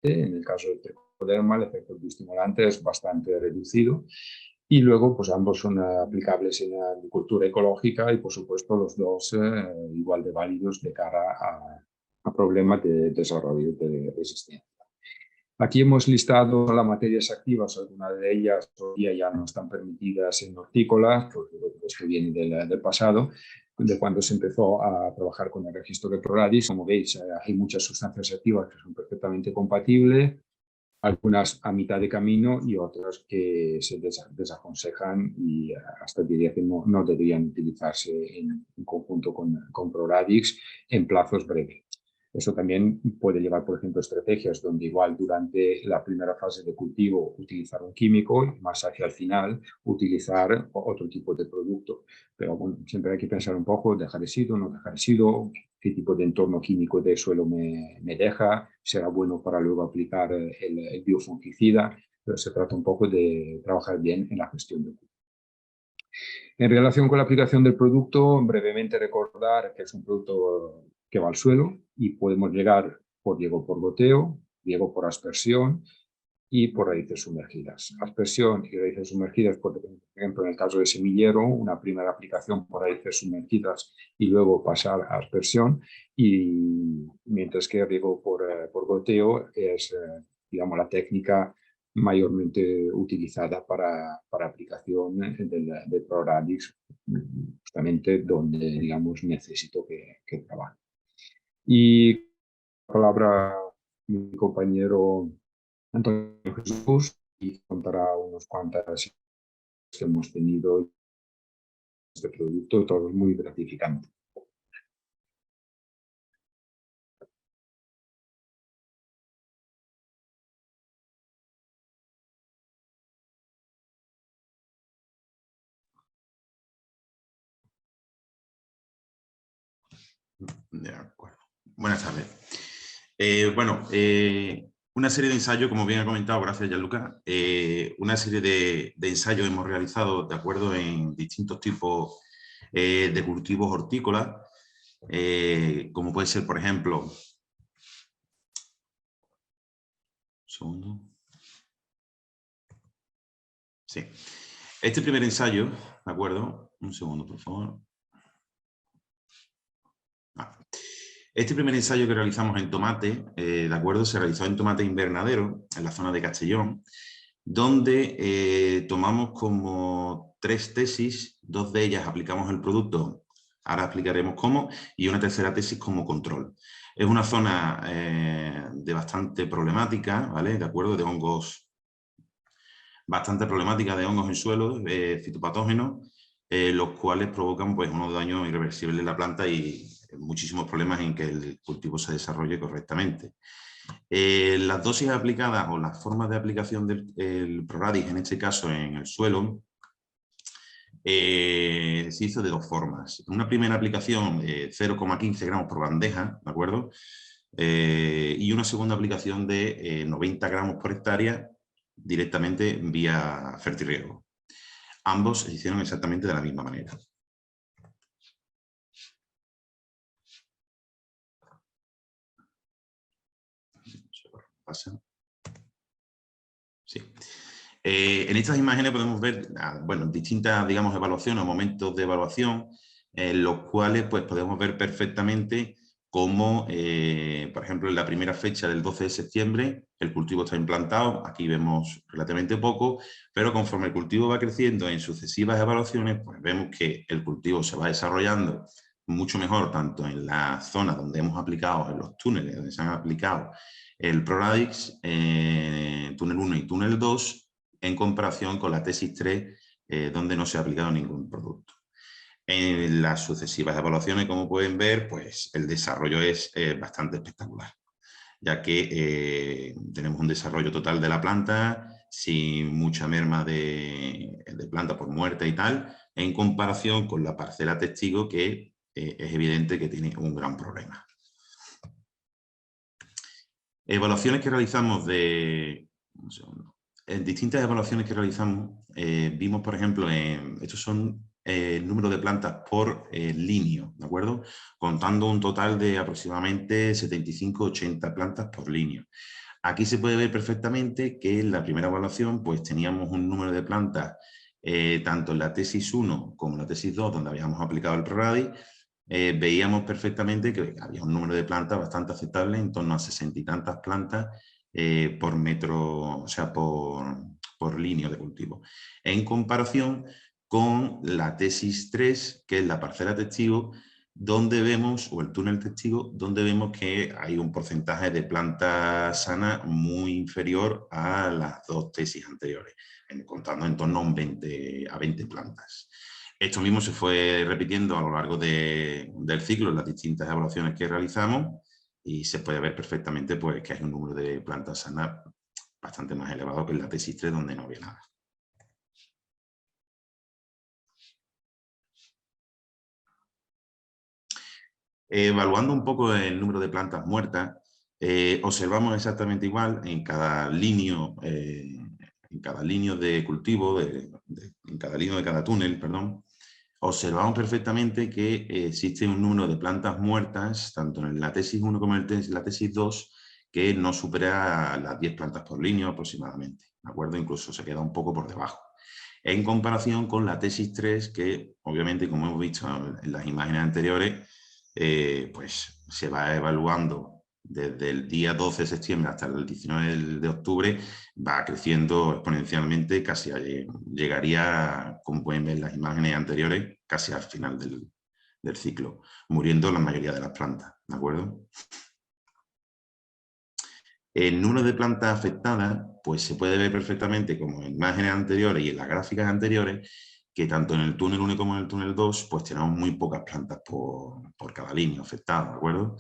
en el caso del tricoderma, el efecto bioestimulante es bastante reducido. Y luego, pues ambos son aplicables en la agricultura ecológica y, por supuesto, los dos igual de válidos de cara a problemas de desarrollo de resistencia. Aquí hemos listado las materias activas, algunas de ellas todavía ya no están permitidas en hortícolas, porque esto viene del pasado, de cuando se empezó a trabajar con el registro de ProRadix. Como veis, hay muchas sustancias activas que son perfectamente compatibles, algunas a mitad de camino y otras que se desaconsejan y hasta diría que no deberían utilizarse en conjunto con ProRadix en plazos breves. Eso también puede llevar, por ejemplo, estrategias donde igual durante la primera fase de cultivo utilizar un químico y más hacia el final utilizar otro tipo de producto. Pero bueno, siempre hay que pensar un poco, dejar residuo, no dejar residuo, qué tipo de entorno químico de suelo me deja, será bueno para luego aplicar el biofungicida, pero se trata un poco de trabajar bien en la gestión del cultivo. En relación con la aplicación del producto, brevemente recordar que es un producto que va al suelo y podemos llegar por riego por goteo, riego por aspersión y por raíces sumergidas. Aspersión y raíces sumergidas, por ejemplo, en el caso de semillero, una primera aplicación por raíces sumergidas y luego pasar a aspersión, y mientras que riego por goteo es, digamos, la técnica mayormente utilizada para aplicación del ProRadix, justamente donde, digamos, necesito que trabaje. Y la palabra mi compañero Antonio Jesús y contará unos cuantas que hemos tenido este producto, todo es muy gratificante. De acuerdo. Buenas tardes. Una serie de ensayos, como bien ha comentado, gracias Gianluca, una serie de ensayos hemos realizado de acuerdo en distintos tipos de cultivos hortícolas, como puede ser, por ejemplo, segundo. Sí. Este primer ensayo, ¿de acuerdo? Un segundo, por favor. Este primer ensayo que realizamos en tomate, ¿de acuerdo? Se realizó en tomate invernadero, en la zona de Castellón, donde tomamos como 3 tesis, 2 de ellas aplicamos el producto, ahora explicaremos cómo, y una tercera tesis como control. Es una zona de bastante problemática, ¿vale? De acuerdo, de hongos, bastante problemática de hongos en suelo, fitopatógenos, los cuales provocan pues, unos daños irreversibles en la planta y muchísimos problemas en que el cultivo se desarrolle correctamente. Las dosis aplicadas o las formas de aplicación del ProRadix, en este caso en el suelo, se hizo de 2 formas. Una primera aplicación, 0,15 gramos por bandeja, ¿de acuerdo? Y una segunda aplicación de 90 gramos por hectárea directamente vía fertirriego. Ambos se hicieron exactamente de la misma manera. pasa. Sí. En estas imágenes podemos ver, bueno, distintas, digamos, evaluaciones o momentos de evaluación en los cuales pues, podemos ver perfectamente cómo, por ejemplo, en la primera fecha del 12 de septiembre, el cultivo está implantado, aquí vemos relativamente poco, pero conforme el cultivo va creciendo en sucesivas evaluaciones, pues vemos que el cultivo se va desarrollando mucho mejor, tanto en la zona donde hemos aplicado, en los túneles donde se han aplicado el ProRadix, túnel 1 y túnel 2, en comparación con la tesis 3, donde no se ha aplicado ningún producto. En las sucesivas evaluaciones, como pueden ver, pues el desarrollo es bastante espectacular, ya que tenemos un desarrollo total de la planta sin mucha merma de planta por muerte y tal, en comparación con la parcela testigo, que es evidente que tiene un gran problema. Evaluaciones que realizamos un segundo. En distintas evaluaciones que realizamos, vimos, por ejemplo, estos son el número de plantas por línea, ¿de acuerdo? Contando un total de aproximadamente 75-80 plantas por línea. Aquí se puede ver perfectamente que en la primera evaluación pues teníamos un número de plantas, tanto en la tesis 1 como en la tesis 2, donde habíamos aplicado el ProRadix, veíamos perfectamente que había un número de plantas bastante aceptable, en torno a 60 y tantas plantas por metro, o sea, por línea de cultivo. En comparación con la tesis 3, que es la parcela testigo, donde vemos, o el túnel testigo, donde vemos que hay un porcentaje de plantas sanas muy inferior a las dos tesis anteriores, contando en torno a 20 plantas. Esto mismo se fue repitiendo a lo largo del ciclo en las distintas evaluaciones que realizamos y se puede ver perfectamente pues, que hay un número de plantas sanas bastante más elevado que en la tesis 3, donde no había nada. Evaluando un poco el número de plantas muertas, observamos exactamente igual en cada línea de cultivo, en cada línea de cada túnel, perdón, observamos perfectamente que existe un número de plantas muertas, tanto en la tesis 1 como en la tesis 2, que no supera las 10 plantas por línea aproximadamente, ¿de acuerdo? Incluso se queda un poco por debajo. En comparación con la tesis 3, que obviamente, como hemos visto en las imágenes anteriores, pues se va evaluando desde el día 12 de septiembre hasta el 19 de octubre, va creciendo exponencialmente, casi llegaría, como pueden ver en las imágenes anteriores, casi al final del ciclo, muriendo la mayoría de las plantas, ¿de acuerdo? El número de plantas afectadas, pues se puede ver perfectamente, como en imágenes anteriores y en las gráficas anteriores, que tanto en el túnel 1 como en el túnel 2, pues tenemos muy pocas plantas por cada línea afectada, ¿de acuerdo?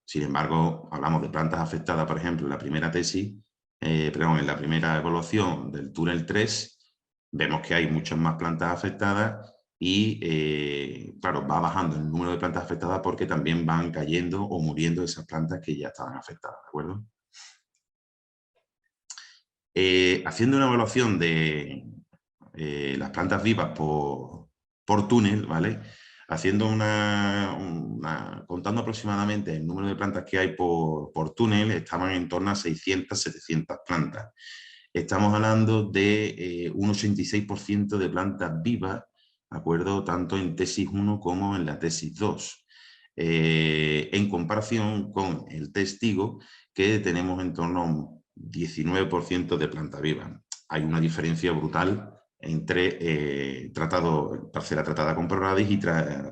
Sin embargo, hablamos de plantas afectadas, por ejemplo, en la primera tesis, en la primera evaluación del túnel 3, vemos que hay muchas más plantas afectadas y, claro, va bajando el número de plantas afectadas porque también van cayendo o muriendo esas plantas que ya estaban afectadas, ¿de acuerdo? Haciendo una evaluación de las plantas vivas por túnel, ¿vale? Haciendo contando aproximadamente el número de plantas que hay por túnel, estaban en torno a 600-700 plantas. Estamos hablando de un 86% de plantas vivas, ¿de acuerdo? Tanto en tesis 1 como en la tesis 2. En comparación con el testigo, que tenemos en torno a un 19% de planta viva. Hay una diferencia brutal entre parcela tratada con ProRadix y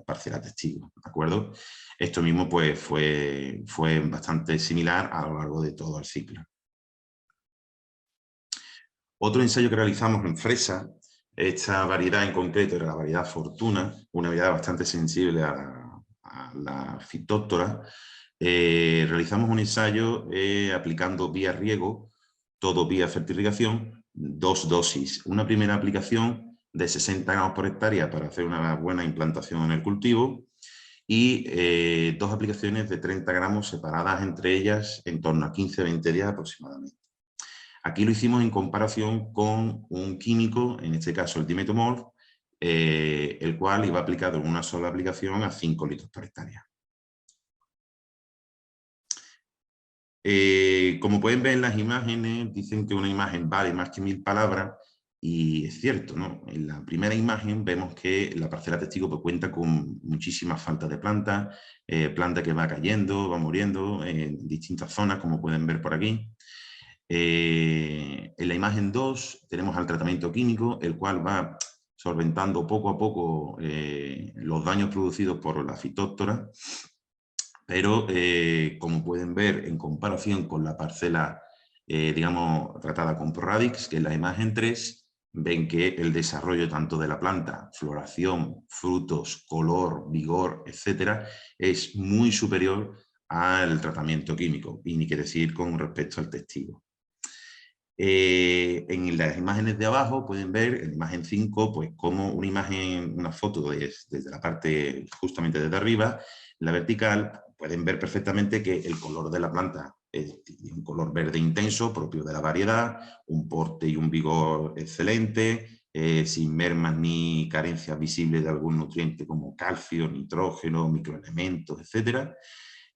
parcela testigo, ¿de acuerdo? Esto mismo pues, fue bastante similar a lo largo de todo el ciclo. Otro ensayo que realizamos en fresa, esta variedad en concreto era la variedad Fortuna, una variedad bastante sensible a la fitóptora. Realizamos un ensayo aplicando vía riego, todo vía fertilización, 2 dosis. Una primera aplicación de 60 gramos por hectárea para hacer una buena implantación en el cultivo y 2 aplicaciones de 30 gramos separadas entre ellas en torno a 15-20 días aproximadamente. Aquí lo hicimos en comparación con un químico, en este caso el dimetomorf, el cual iba aplicado en una sola aplicación a 5 litros por hectárea. Como pueden ver en las imágenes, dicen que una imagen vale más que 1000 palabras, y es cierto, ¿no? En la primera imagen vemos que la parcela testigo pues, cuenta con muchísimas faltas de planta, planta que va cayendo, va muriendo en distintas zonas, como pueden ver por aquí. En la imagen 2 tenemos al tratamiento químico, el cual va solventando poco a poco los daños producidos por la fitóctora, pero como pueden ver en comparación con la parcela, digamos, tratada con ProRadix, que es la imagen 3, ven que el desarrollo tanto de la planta, floración, frutos, color, vigor, etcétera, es muy superior al tratamiento químico, y ni qué decir con respecto al testigo. En las imágenes de abajo pueden ver, en la imagen 5, pues como una foto desde la parte justamente desde arriba, la vertical, pueden ver perfectamente que el color de la planta es un color verde intenso, propio de la variedad, un porte y un vigor excelente, sin mermas ni carencias visibles de algún nutriente como calcio, nitrógeno, microelementos, etc.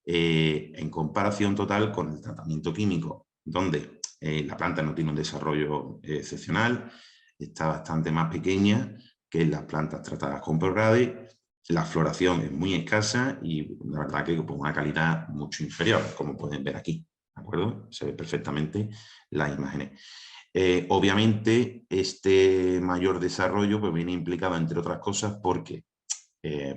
En comparación total con el tratamiento químico, donde la planta no tiene un desarrollo excepcional, está bastante más pequeña que las plantas tratadas con ProRadix, la floración es muy escasa y la verdad que con una calidad mucho inferior, como pueden ver aquí, ¿de acuerdo? Se ve perfectamente las imágenes. Obviamente, este mayor desarrollo pues, viene implicado, entre otras cosas, porque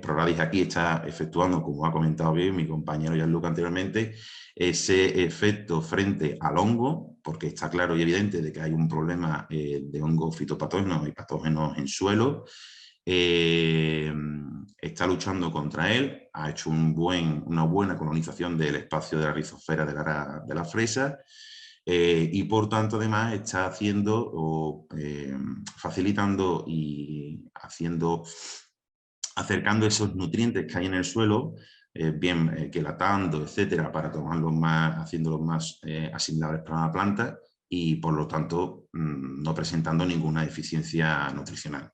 ProRadix aquí está efectuando, como ha comentado bien mi compañero Gianluca anteriormente, ese efecto frente al hongo, porque está claro y evidente de que hay un problema de hongos fitopatógenos y patógenos en suelo. Está luchando contra él, ha hecho una buena colonización del espacio de la rizosfera de la fresa, y por tanto además está haciendo o facilitando y acercando esos nutrientes que hay en el suelo, bien quelatando, etcétera, para tomarlos más, haciéndolos más asimilables para la planta y por lo tanto no presentando ninguna deficiencia nutricional.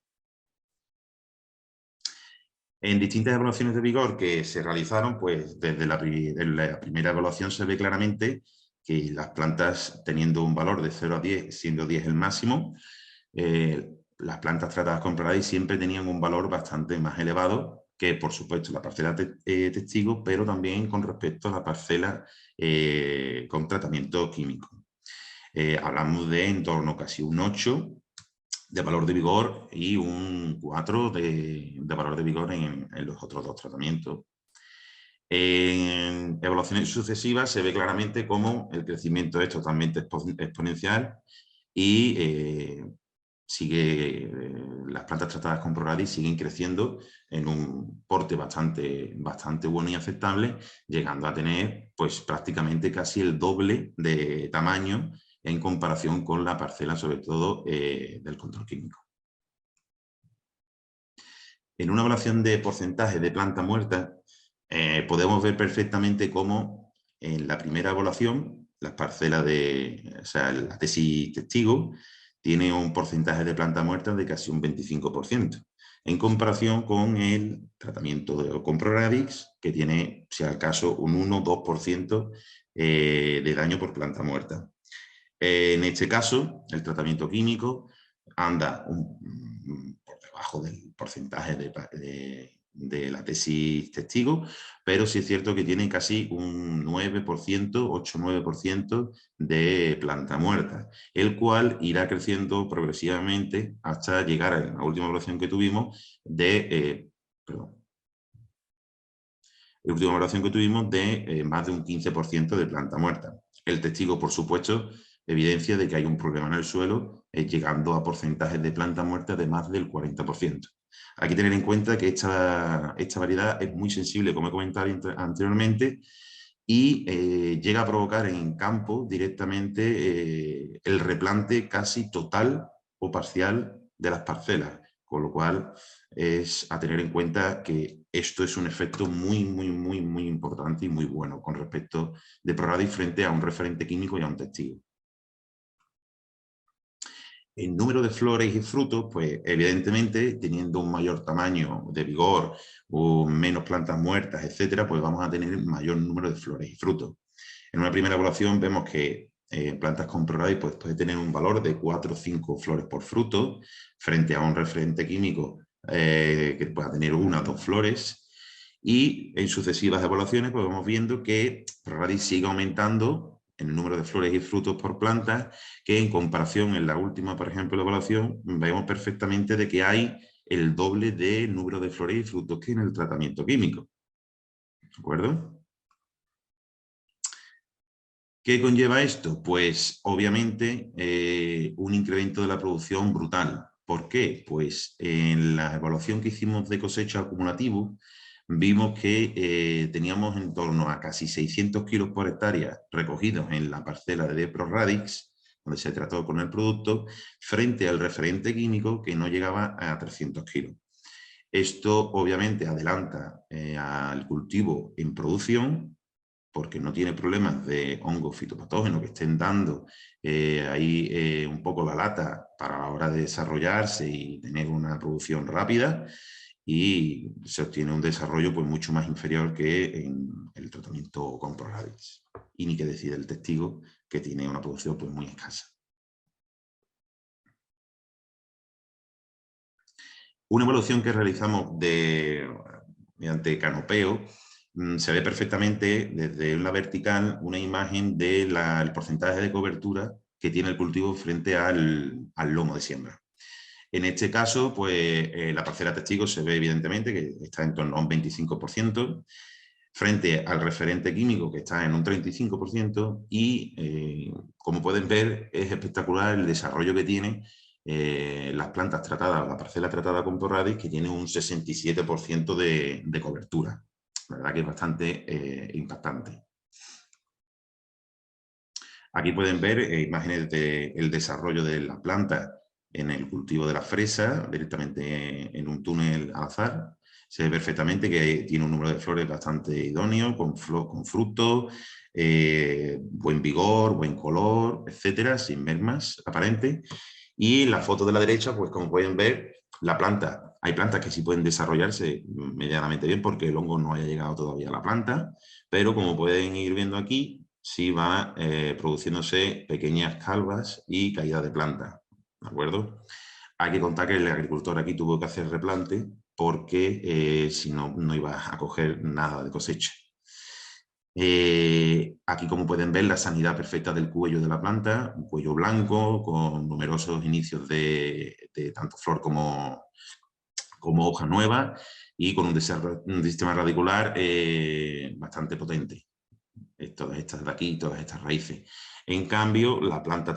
En distintas evaluaciones de vigor que se realizaron, pues desde la primera evaluación se ve claramente que las plantas teniendo un valor de 0 a 10, siendo 10 el máximo, las plantas tratadas con ProRadix siempre tenían un valor bastante más elevado que, por supuesto, la parcela testigo, pero también con respecto a la parcela con tratamiento químico. Hablamos de en torno casi un 8 de valor de vigor y un 4 de valor de vigor en los otros dos tratamientos. En evaluaciones sucesivas se ve claramente cómo el crecimiento es totalmente exponencial y las plantas tratadas con ProRadix siguen creciendo en un porte bastante bueno y aceptable, llegando a tener pues, prácticamente casi el doble de tamaño en comparación con la parcela, sobre todo del control químico. En una evaluación de porcentaje de planta muerta, podemos ver perfectamente cómo en la primera evaluación, las parcelas la tesis testigo, tiene un porcentaje de planta muerta de casi un 25%, en comparación con el tratamiento con ProRadix, que tiene, si al caso, un 1-2% de daño por planta muerta. En este caso, el tratamiento químico anda por debajo del porcentaje de la tesis testigo, pero sí es cierto que tiene casi un 9%, 8-9% de planta muerta, el cual irá creciendo progresivamente hasta llegar a la última evaluación que tuvimos de más de un 15% de planta muerta. El testigo, por supuesto, evidencia de que hay un problema en el suelo, llegando a porcentajes de planta muerta de más del 40%. Hay que tener en cuenta que esta variedad es muy sensible, como he comentado anteriormente, y llega a provocar en campo directamente el replante casi total o parcial de las parcelas, con lo cual es a tener en cuenta que esto es un efecto muy importante y muy bueno con respecto de ProRadix frente a un referente químico y a un testigo. El número de flores y frutos, pues evidentemente teniendo un mayor tamaño de vigor o menos plantas muertas, etcétera, pues vamos a tener mayor número de flores y frutos. En una primera evaluación vemos que plantas con ProRadix pues, puede tener un valor de 4 o 5 flores por fruto, frente a un referente químico que pueda tener 1 o 2 flores. Y en sucesivas evaluaciones pues, vamos viendo que ProRadix sigue aumentando en el número de flores y frutos por planta, que en comparación en la última, por ejemplo, evaluación, vemos perfectamente de que hay el doble de número de flores y frutos que en el tratamiento químico. ¿De acuerdo? ¿Qué conlleva esto? Pues obviamente un incremento de la producción brutal. ¿Por qué? Pues en la evaluación que hicimos de cosecha acumulativo vimos que teníamos en torno a casi 600 kilos por hectárea recogidos en la parcela de ProRadix, donde se trató con el producto, frente al referente químico que no llegaba a 300 kilos. Esto obviamente adelanta al cultivo en producción, porque no tiene problemas de hongos fitopatógenos que estén dando ahí un poco la lata para la hora de desarrollarse y tener una producción rápida, y se obtiene un desarrollo pues, mucho más inferior que en el tratamiento con ProRadix. Y ni que decir el testigo, que tiene una producción pues, muy escasa. Una evaluación que realizamos mediante canopeo, se ve perfectamente desde la vertical una imagen del porcentaje de cobertura que tiene el cultivo frente al lomo de siembra. En este caso, pues la parcela testigo se ve evidentemente que está en torno a un 25%, frente al referente químico que está en un 35%, y como pueden ver es espectacular el desarrollo que tiene las plantas tratadas, la parcela tratada con ProRadix, que tiene un 67% de cobertura. La verdad que es bastante impactante. Aquí pueden ver imágenes del desarrollo de la planta en el cultivo de la fresa, directamente en un túnel al azar. Se ve perfectamente que tiene un número de flores bastante idóneo, con frutos, buen vigor, buen color, etcétera, sin mermas aparentes. Y en la foto de la derecha, pues como pueden ver, la planta, hay plantas que sí pueden desarrollarse medianamente bien porque el hongo no haya llegado todavía a la planta, pero como pueden ir viendo aquí, sí va produciéndose pequeñas calvas y caída de planta, ¿de acuerdo? Hay que contar que el agricultor aquí tuvo que hacer replante porque si no, no iba a coger nada de cosecha. Aquí, como pueden ver, la sanidad perfecta del cuello de la planta, un cuello blanco con numerosos inicios de tanto flor como hoja nueva, y con un sistema radicular bastante potente. Todas estas de aquí, todas estas raíces. En cambio, la planta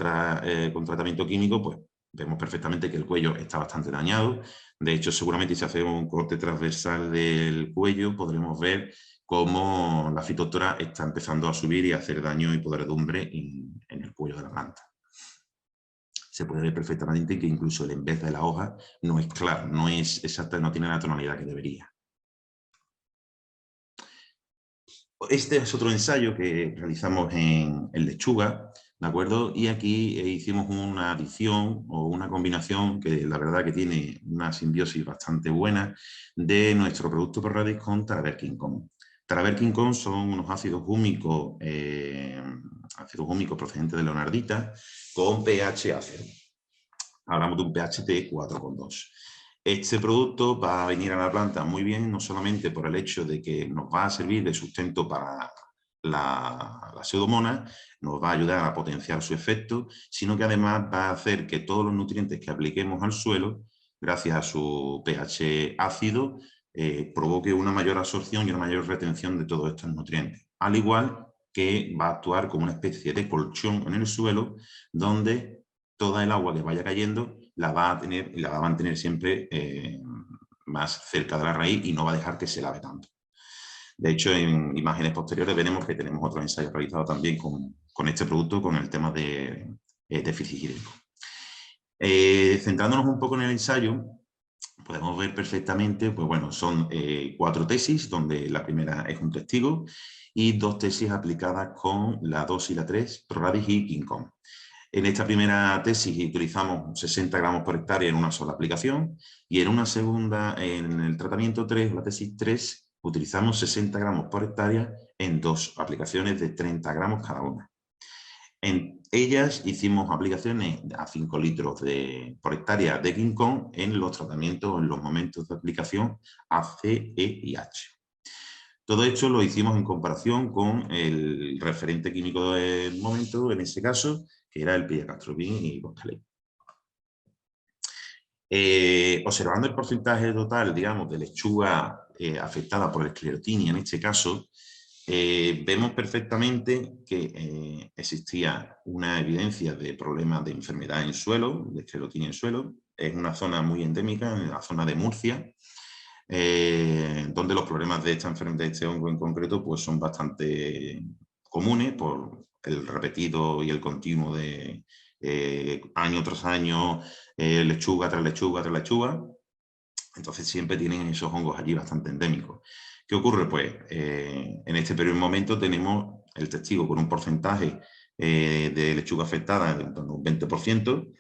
con tratamiento químico, pues vemos perfectamente que el cuello está bastante dañado. De hecho, seguramente si hacemos un corte transversal del cuello, podremos ver cómo la fitóptora está empezando a subir y a hacer daño y podredumbre en el cuello de la planta. Se puede ver perfectamente que incluso el envés de la hoja no es claro, no es exacta, no tiene la tonalidad que debería. Este es otro ensayo que realizamos en lechuga, ¿de acuerdo? Y aquí hicimos una adición o una combinación que la verdad que tiene una simbiosis bastante buena de nuestro producto ProRadix con Taraverquincom. Taraverquincom son unos ácidos húmicos procedentes de leonardita con pH ácido. Hablamos de un pH de 4,2. Este producto va a venir a la planta muy bien, no solamente por el hecho de que nos va a servir de sustento para la pseudomonas, nos va a ayudar a potenciar su efecto, sino que además va a hacer que todos los nutrientes que apliquemos al suelo, gracias a su pH ácido, provoque una mayor absorción y una mayor retención de todos estos nutrientes. Al igual que va a actuar como una especie de colchón en el suelo, donde toda el agua que vaya cayendo la va a mantener siempre más cerca de la raíz y no va a dejar que se lave tanto. De hecho, en imágenes posteriores veremos que tenemos otros ensayos realizados también con este producto, con el tema de déficit hídrico. Centrándonos un poco en el ensayo, podemos ver perfectamente, pues bueno, son 4 tesis, donde la primera es un testigo, y 2 tesis aplicadas con la 2 y la 3, ProRadix y Quincom. En esta primera tesis utilizamos 60 gramos por hectárea en una sola aplicación, y en una segunda, en el tratamiento 3, la tesis 3, utilizamos 60 gramos por hectárea en 2 aplicaciones de 30 gramos cada una. En ellas hicimos aplicaciones a 5 litros por hectárea de King Kong en los tratamientos, en los momentos de aplicación A, C, E y H. Todo esto lo hicimos en comparación con el referente químico del momento, en ese caso, que era el piacastropin y boscalid. Observando el porcentaje total, digamos, de lechuga afectada por esclerotinia, en este caso, vemos perfectamente que existía una evidencia de problemas de enfermedad en suelo, de esclerotinia en suelo. Es una zona muy endémica, en la zona de Murcia, donde los problemas de esta enfermedad, de este hongo en concreto, pues son bastante comunes por el repetido y el continuo de año tras año, lechuga tras lechuga tras lechuga. Entonces siempre tienen esos hongos allí bastante endémicos. ¿Qué ocurre? Pues en este primer momento tenemos el testigo con un porcentaje de lechuga afectada de en torno a un 20%,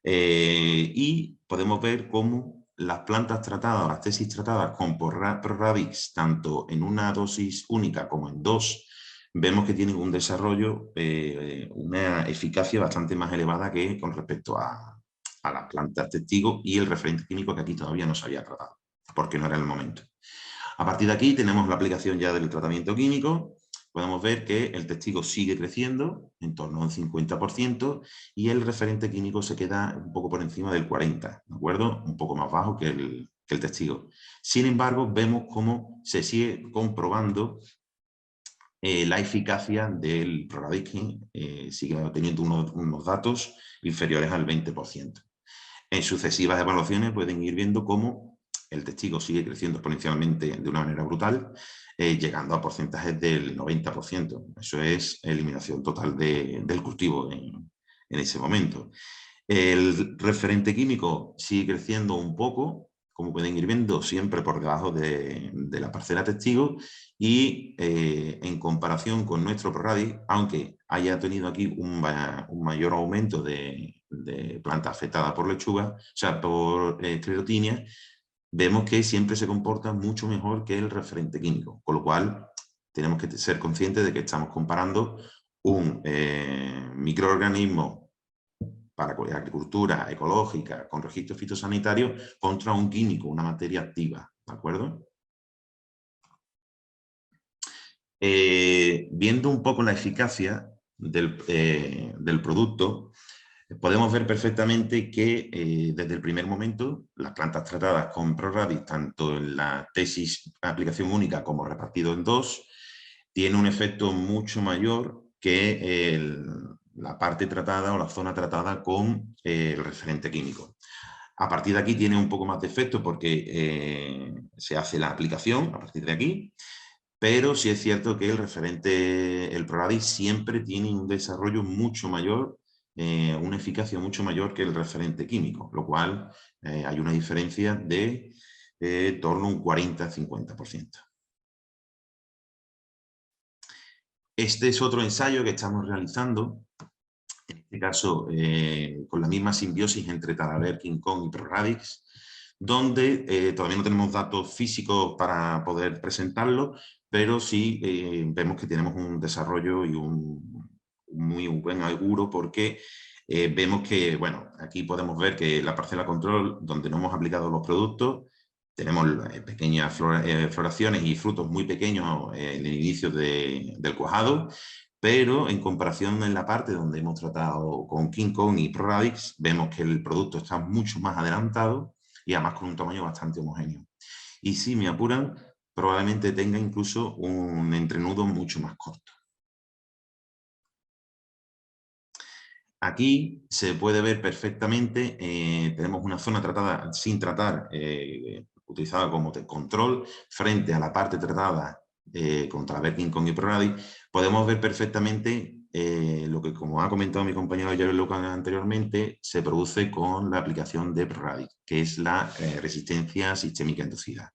y podemos ver cómo las plantas tratadas, las tesis tratadas con Pro-Radix, tanto en una dosis única como en 2, vemos que tienen un desarrollo, una eficacia bastante más elevada que con respecto a las plantas testigo y el referente químico que aquí todavía no se había tratado, porque no era el momento. A partir de aquí tenemos la aplicación ya del tratamiento químico. Podemos ver que el testigo sigue creciendo en torno a un 50% y el referente químico se queda un poco por encima del 40%, ¿de acuerdo? Un poco más bajo que el testigo. Sin embargo, vemos cómo se sigue comprobando la eficacia del Pro-Radix, sigue teniendo unos datos inferiores al 20%. En sucesivas evaluaciones pueden ir viendo cómo el testigo sigue creciendo exponencialmente de una manera brutal, llegando a porcentajes del 90%. Eso es eliminación total del cultivo en ese momento. El referente químico sigue creciendo un poco, como pueden ir viendo, siempre por debajo de la parcela testigo, y en comparación con nuestro Pro-Radix, aunque haya tenido aquí un mayor aumento de plantas afectadas por lechuga, o sea, por esclerotinia, vemos que siempre se comporta mucho mejor que el referente químico, con lo cual tenemos que ser conscientes de que estamos comparando un microorganismo para agricultura ecológica con registro fitosanitario contra un químico, una materia activa, ¿de acuerdo? Viendo un poco la eficacia del producto, podemos ver perfectamente que desde el primer momento las plantas tratadas con Pro-Radix, tanto en la tesis aplicación única como repartido en 2, tiene un efecto mucho mayor que la parte tratada o la zona tratada con el referente químico. A partir de aquí tiene un poco más de efecto porque se hace la aplicación a partir de aquí, pero sí es cierto que el Pro-Radix siempre tiene un desarrollo mucho mayor, una eficacia mucho mayor que el referente químico, lo cual hay una diferencia de torno a un 40-50%. Este es otro ensayo que estamos realizando, en este caso con la misma simbiosis entre Tadaver, King Kong y Pro-Radix, donde todavía no tenemos datos físicos para poder presentarlo, pero sí vemos que tenemos un desarrollo y un muy buen auguro, porque vemos que, bueno, aquí podemos ver que la parcela control, donde no hemos aplicado los productos, tenemos pequeñas floraciones y frutos muy pequeños en el inicio del cuajado, pero en comparación en la parte donde hemos tratado con King Kong y Pro-Radix, vemos que el producto está mucho más adelantado y además con un tamaño bastante homogéneo. Y si me apuran, probablemente tenga incluso un entrenudo mucho más corto. Aquí se puede ver perfectamente, tenemos una zona tratada sin tratar, utilizada como control, frente a la parte tratada contra la King Kong y Pro-Radix. Podemos ver perfectamente lo que, como ha comentado mi compañero Gianluca anteriormente, se produce con la aplicación de Pro-Radix, que es la resistencia sistémica inducida.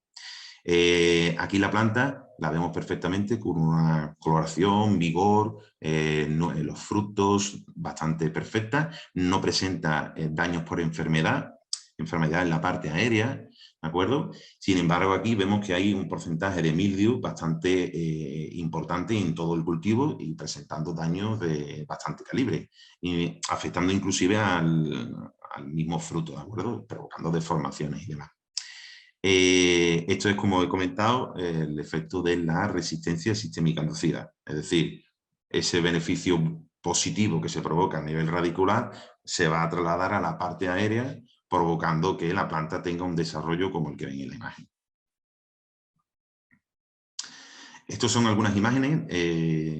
Aquí la planta la vemos perfectamente con una coloración, vigor, los frutos bastante perfecta, no presenta daños por enfermedad en la parte aérea, ¿de acuerdo? Sin embargo, aquí vemos que hay un porcentaje de mildew bastante importante en todo el cultivo y presentando daños de bastante calibre, y afectando inclusive al mismo fruto, ¿de acuerdo? Provocando deformaciones y demás. Esto es, como he comentado, el efecto de la resistencia sistémica inducida, es decir, ese beneficio positivo que se provoca a nivel radicular se va a trasladar a la parte aérea, provocando que la planta tenga un desarrollo como el que ven en la imagen. Estos son algunas imágenes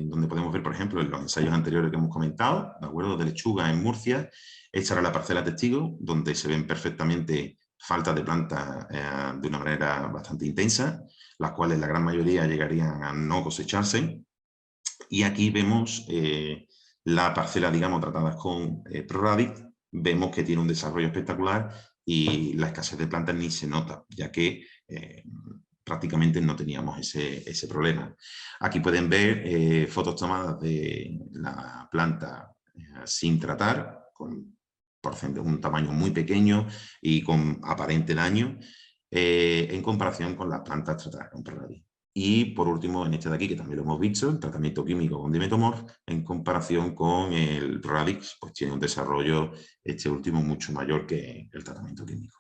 donde podemos ver, por ejemplo, en los ensayos anteriores que hemos comentado, ¿de acuerdo? De lechuga en Murcia. Esta era la parcela testigo, donde se ven perfectamente faltas de plantas de una manera bastante intensa, las cuales la gran mayoría llegarían a no cosecharse. Y aquí vemos la parcela, digamos, tratadas con ProRadic. Vemos que tiene un desarrollo espectacular y la escasez de plantas ni se nota, ya que prácticamente no teníamos ese problema. Aquí pueden ver fotos tomadas de la planta sin tratar, con un tamaño muy pequeño y con aparente daño, en comparación con las plantas tratadas con ProRadic. Y por último, en este de aquí, que también lo hemos visto, el tratamiento químico con dimetomorf, en comparación con el ProRadic, pues tiene un desarrollo, este último, mucho mayor que el tratamiento químico.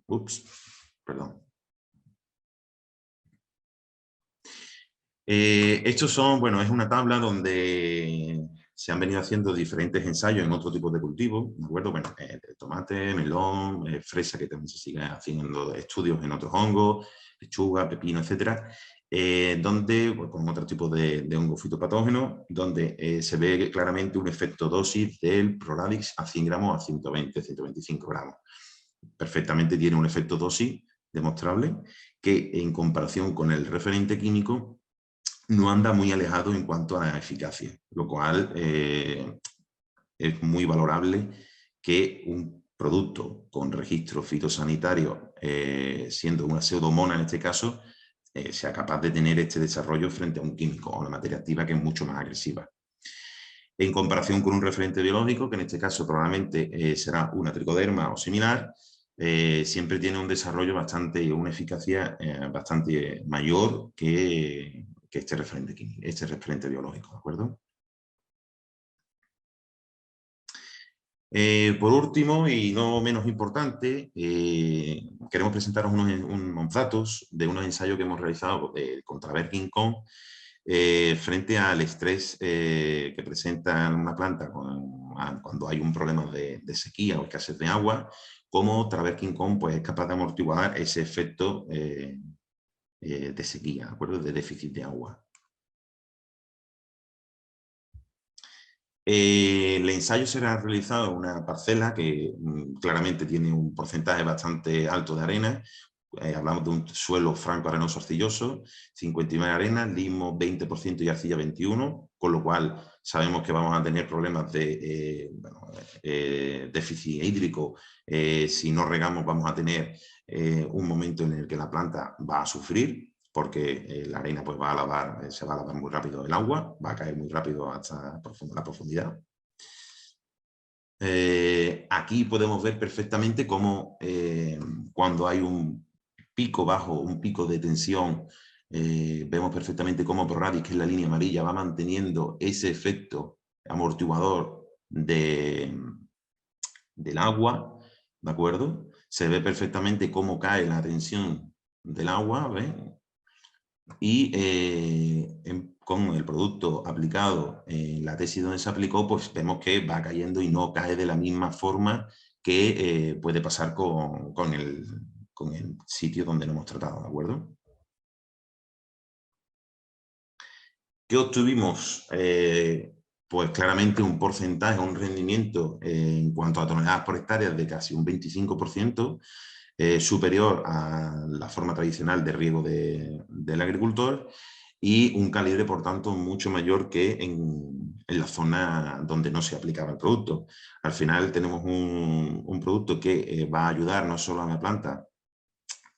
Ups, perdón. Estos son, bueno, es una tabla donde se han venido haciendo diferentes ensayos en otro tipo de cultivos, ¿de acuerdo? Bueno, tomate, melón, fresa, que también se sigue haciendo estudios en otros hongos, lechuga, pepino, etcétera, donde, pues, con otro tipo de hongo fitopatógeno, donde se ve claramente un efecto dosis del ProRadic a 100 gramos a 120, 125 gramos. Perfectamente tiene un efecto dosis demostrable que, en comparación con el referente químico, no anda muy alejado en cuanto a la eficacia, lo cual es muy valorable que un producto con registro fitosanitario, siendo una pseudomona en este caso, sea capaz de tener este desarrollo frente a un químico o una materia activa que es mucho más agresiva. En comparación con un referente biológico, que en este caso probablemente será una tricoderma o similar, siempre tiene un desarrollo bastante, una eficacia bastante mayor que este referente químico, este referente biológico, ¿de acuerdo? Por último, y no menos importante, queremos presentaros unos datos de unos ensayos que hemos realizado contra Berkin Kong frente al estrés que presenta una planta cuando hay un problema de sequía o escasez de agua, cómo Traverkin Kong, pues, es capaz de amortiguar ese efecto de sequía, ¿de acuerdo? De déficit de agua. El ensayo será realizado en una parcela que claramente tiene un porcentaje bastante alto de arena. Hablamos de un suelo franco arenoso arcilloso, 59 arena, limo 20% y arcilla 21%, con lo cual sabemos que vamos a tener problemas de déficit hídrico. Si no regamos, vamos a tener un momento en el que la planta va a sufrir, porque la arena, pues, se va a lavar muy rápido el agua, va a caer muy rápido hasta la profundidad. Aquí podemos ver perfectamente cómo cuando hay un pico bajo, un pico de tensión, vemos perfectamente cómo ProRadic, que es la línea amarilla, va manteniendo ese efecto amortiguador del agua, ¿de acuerdo? Se ve perfectamente cómo cae la tensión del agua, ¿ves? Y con el producto aplicado en la tesis donde se aplicó, pues vemos que va cayendo y no cae de la misma forma que puede pasar con el sitio donde lo hemos tratado, ¿de acuerdo? ¿Qué obtuvimos? Pues claramente un porcentaje, un rendimiento en cuanto a toneladas por hectárea de casi un 25%, superior a la forma tradicional de riego del agricultor, y un calibre, por tanto, mucho mayor que en la zona donde no se aplicaba el producto. Al final tenemos un producto que va a ayudar no solo a la planta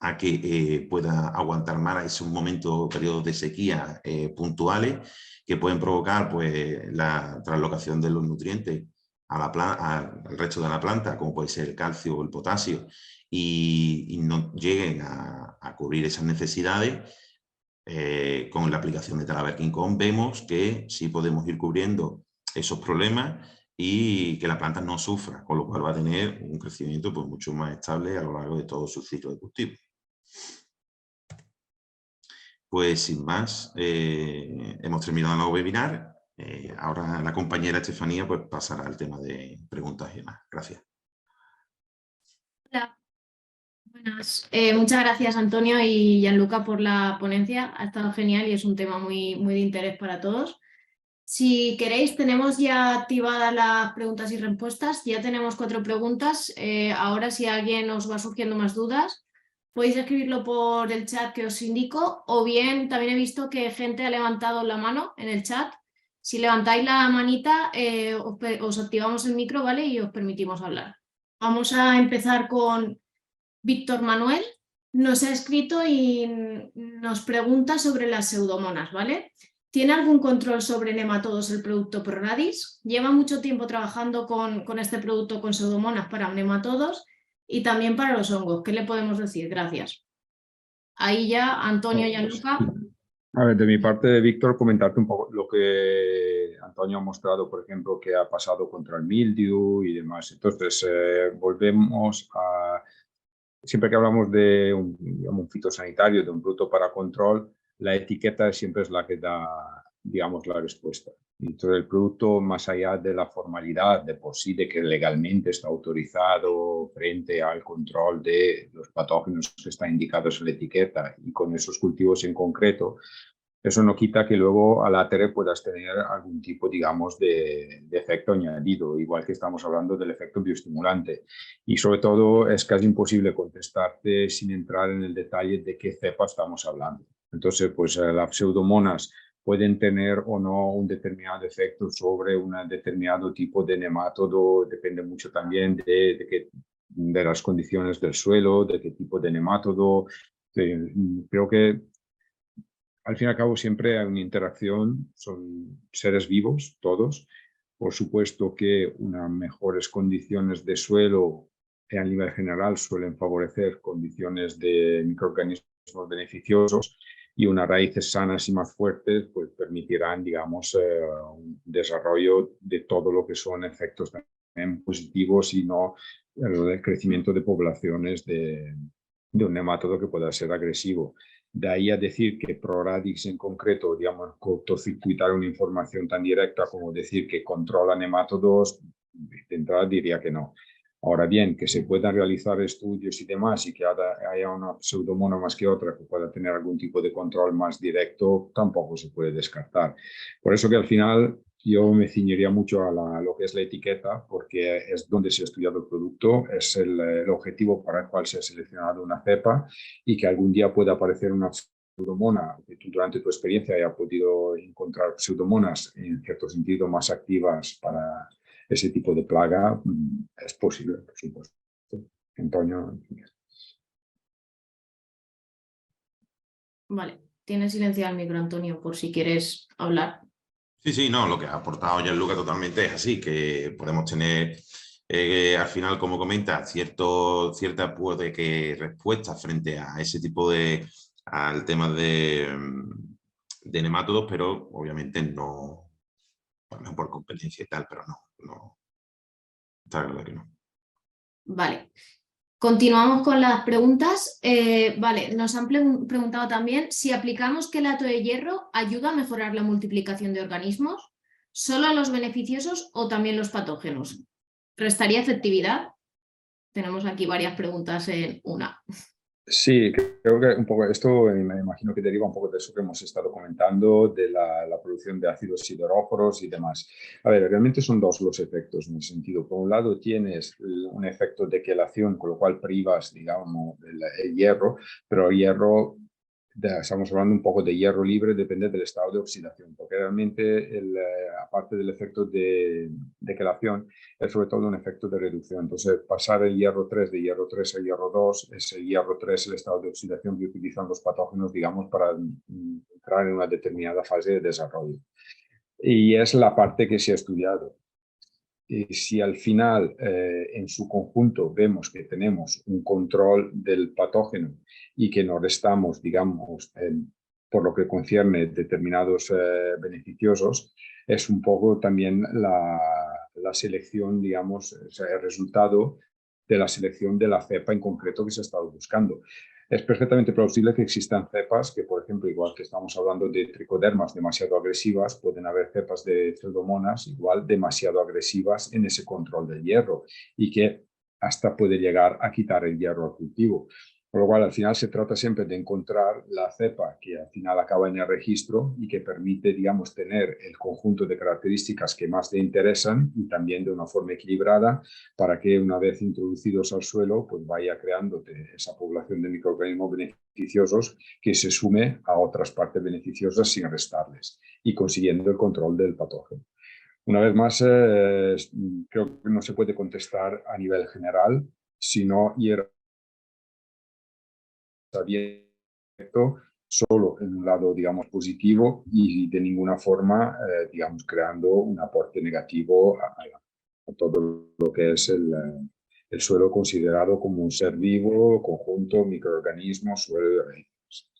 a que pueda aguantar más esos momentos, periodos de sequía puntuales que pueden provocar pues, la translocación de los nutrientes al resto de la planta, como puede ser el calcio o el potasio, y no lleguen a cubrir esas necesidades. Con la aplicación de Talaberkin-Com vemos que sí podemos ir cubriendo esos problemas y que la planta no sufra, con lo cual va a tener un crecimiento pues, mucho más estable a lo largo de todo su ciclo de cultivo. Pues sin más, hemos terminado el webinar. Ahora la compañera Estefanía pues, pasará al tema de preguntas y demás. Gracias. Hola. Buenas. Muchas gracias, Antonio y Gianluca, por la ponencia. Ha estado genial y es un tema muy de interés para todos. Si queréis, tenemos ya activadas las preguntas y respuestas. Ya tenemos 4 preguntas. Ahora, si a alguien os va surgiendo más dudas, podéis escribirlo por el chat que os indico, o bien también he visto que gente ha levantado la mano en el chat. Si levantáis la manita, os activamos el micro, ¿vale? Y os permitimos hablar. Vamos a empezar con Víctor Manuel. Nos ha escrito y nos pregunta sobre las pseudomonas, ¿vale? ¿Tiene algún control sobre nematodos el producto ProRadix? Lleva mucho tiempo trabajando con este producto con pseudomonas para nematodos y también para los hongos. ¿Qué le podemos decir? Gracias. Ahí ya, Antonio y Gianluca. A ver, de mi parte, Víctor, comentarte un poco lo que Antonio ha mostrado, por ejemplo, que ha pasado contra el mildew y demás. Entonces, volvemos a... Siempre que hablamos de un fitosanitario, de un producto para control, la etiqueta siempre es la que da, digamos, la respuesta. Entonces, el producto, más allá de la formalidad, de por sí, de que legalmente está autorizado frente al control de los patógenos que están indicados en la etiqueta y con esos cultivos en concreto, eso no quita que luego al ATR puedas tener algún tipo, digamos, de efecto añadido, igual que estamos hablando del efecto bioestimulante. Y sobre todo es casi imposible contestarte sin entrar en el detalle de qué cepa estamos hablando. Entonces, pues las pseudomonas pueden tener o no un determinado efecto sobre un determinado tipo de nemátodo, depende mucho también de las condiciones del suelo, de qué tipo de nemátodo. Creo que al fin y al cabo siempre hay una interacción, son seres vivos todos. Por supuesto que unas mejores condiciones de suelo a nivel general suelen favorecer condiciones de microorganismos beneficiosos y unas raíces sanas y más fuertes pues permitirán, digamos, un desarrollo de todo lo que son efectos también positivos y no el crecimiento de poblaciones de un nemátodo que pueda ser agresivo. De ahí a decir que ProRadix en concreto, digamos, cortocircuitar una información tan directa como decir que controla nemátodos, de entrada diría que no. Ahora bien, que se puedan realizar estudios y demás y que haya una pseudomona más que otra que pueda tener algún tipo de control más directo, tampoco se puede descartar. Por eso que al final yo me ciñiría mucho a lo que es la etiqueta, porque es donde se ha estudiado el producto, es el objetivo para el cual se ha seleccionado una cepa y que algún día pueda aparecer una pseudomona, que tú durante tu experiencia hayas podido encontrar pseudomonas en cierto sentido más activas para ese tipo de plaga, es posible, por supuesto. Antonio. Vale, tienes silenciado el micro, Antonio, por si quieres hablar. Sí, no, lo que ha aportado Gianluca totalmente es así, que podemos tener al final, como comenta, cierta puede que respuesta frente a ese tipo al tema de nemátodos, pero obviamente no, por competencia y tal, pero no, está claro que no. Vale. Continuamos con las preguntas. Vale, nos han preguntado también si aplicamos quelato de hierro ayuda a mejorar la multiplicación de organismos, ¿solo a los beneficiosos o también los patógenos? ¿Restaría efectividad? Tenemos aquí varias preguntas en una. Sí, creo que un poco esto me imagino que deriva un poco de eso que hemos estado comentando, de la producción de ácidos sideróforos y demás. A ver, realmente son dos los efectos en el sentido. Por un lado tienes un efecto de quelación, con lo cual privas, digamos, el hierro, pero el hierro estamos hablando un poco de hierro libre, depende del estado de oxidación, porque realmente, aparte del efecto de quelación, es sobre todo un efecto de reducción. Entonces, pasar el hierro 3 de hierro 3 a hierro 2, es el hierro 3 el estado de oxidación que utilizan los patógenos, digamos, para entrar en una determinada fase de desarrollo. Y es la parte que se ha estudiado. Y si al final, en su conjunto, vemos que tenemos un control del patógeno y que nos restamos, digamos, por lo que concierne determinados beneficiosos, es un poco también la selección, digamos, o sea, el resultado de la selección de la cepa en concreto que se ha estado buscando. Es perfectamente plausible que existan cepas que, por ejemplo, igual que estamos hablando de tricodermas demasiado agresivas, pueden haber cepas de pseudomonas igual demasiado agresivas en ese control del hierro y que hasta puede llegar a quitar el hierro al cultivo. Por lo cual, al final se trata siempre de encontrar la cepa que al final acaba en el registro y que permite, digamos, tener el conjunto de características que más le interesan y también de una forma equilibrada para que una vez introducidos al suelo, pues vaya creándote esa población de microorganismos beneficiosos que se sume a otras partes beneficiosas sin restarles y consiguiendo el control del patógeno. Una vez más, creo que no se puede contestar a nivel general, sino ir abierto solo en un lado, digamos, positivo y de ninguna forma, digamos, creando un aporte negativo a todo lo que es el suelo considerado como un ser vivo, conjunto, microorganismos, suelo y raíces.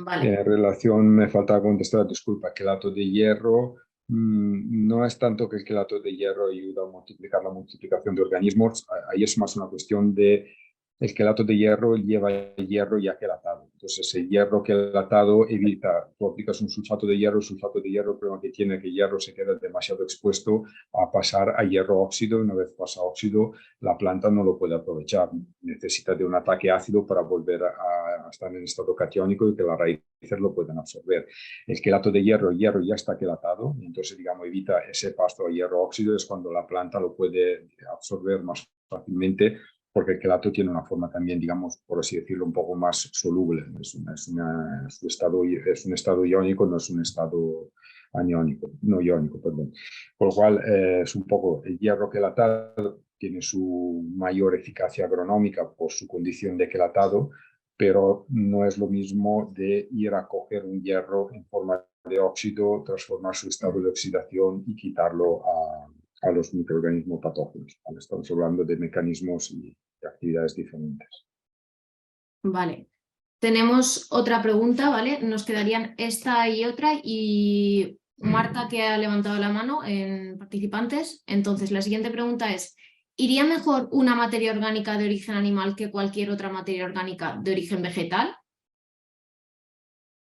Vale. En relación, me falta contestar, disculpa, quelato de hierro. No es tanto que el quelato de hierro ayuda a multiplicar la multiplicación de organismos, ahí es más una cuestión de el quelato de hierro lleva hierro ya quelatado. Entonces, el hierro quelatado evita, tú aplicas un sulfato de hierro, el problema que tiene es que el hierro se queda demasiado expuesto a pasar a hierro óxido. Una vez pasa óxido, la planta no lo puede aprovechar. Necesita de un ataque ácido para volver a estar en estado catiónico y que las raíces lo puedan absorber. El quelato de hierro, el hierro ya está quelatado, y entonces, digamos, evita ese paso a hierro óxido, es cuando la planta lo puede absorber más fácilmente, porque el quelato tiene una forma también, digamos, por así decirlo, un poco más soluble. Es un estado iónico, no es un estado aniónico, no iónico, perdón. Por lo cual, es un poco el hierro quelatado, tiene su mayor eficacia agronómica por su condición de quelatado, pero no es lo mismo de ir a coger un hierro en forma de óxido, transformar su estado de oxidación y quitarlo a los microorganismos patógenos. Estamos hablando de mecanismos y de actividades diferentes. Vale. Tenemos otra pregunta, ¿vale? Nos quedarían esta y otra, y Marta, que ha levantado la mano en participantes. Entonces, la siguiente pregunta es: ¿iría mejor una materia orgánica de origen animal que cualquier otra materia orgánica de origen vegetal?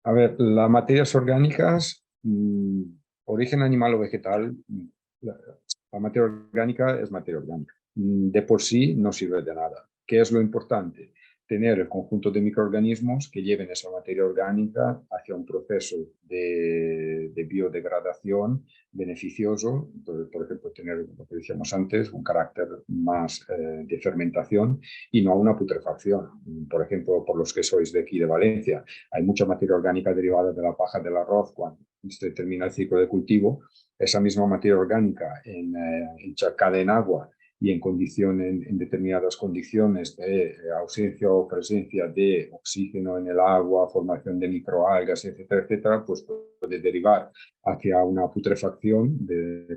A ver, las materias orgánicas, origen animal o vegetal, la materia orgánica es materia orgánica. De por sí no sirve de nada. ¿Qué es lo importante? Tener el conjunto de microorganismos que lleven esa materia orgánica hacia un proceso de biodegradación beneficioso. Entonces, por ejemplo, tener, lo que decíamos antes, un carácter más de fermentación y no una putrefacción. Por ejemplo, por los que sois de aquí de Valencia, hay mucha materia orgánica derivada de la paja del arroz cuando se termina el ciclo de cultivo. Esa misma materia orgánica encharcada en agua y en determinadas condiciones de ausencia o presencia de oxígeno en el agua, formación de microalgas, etcétera, etcétera, pues puede derivar hacia una putrefacción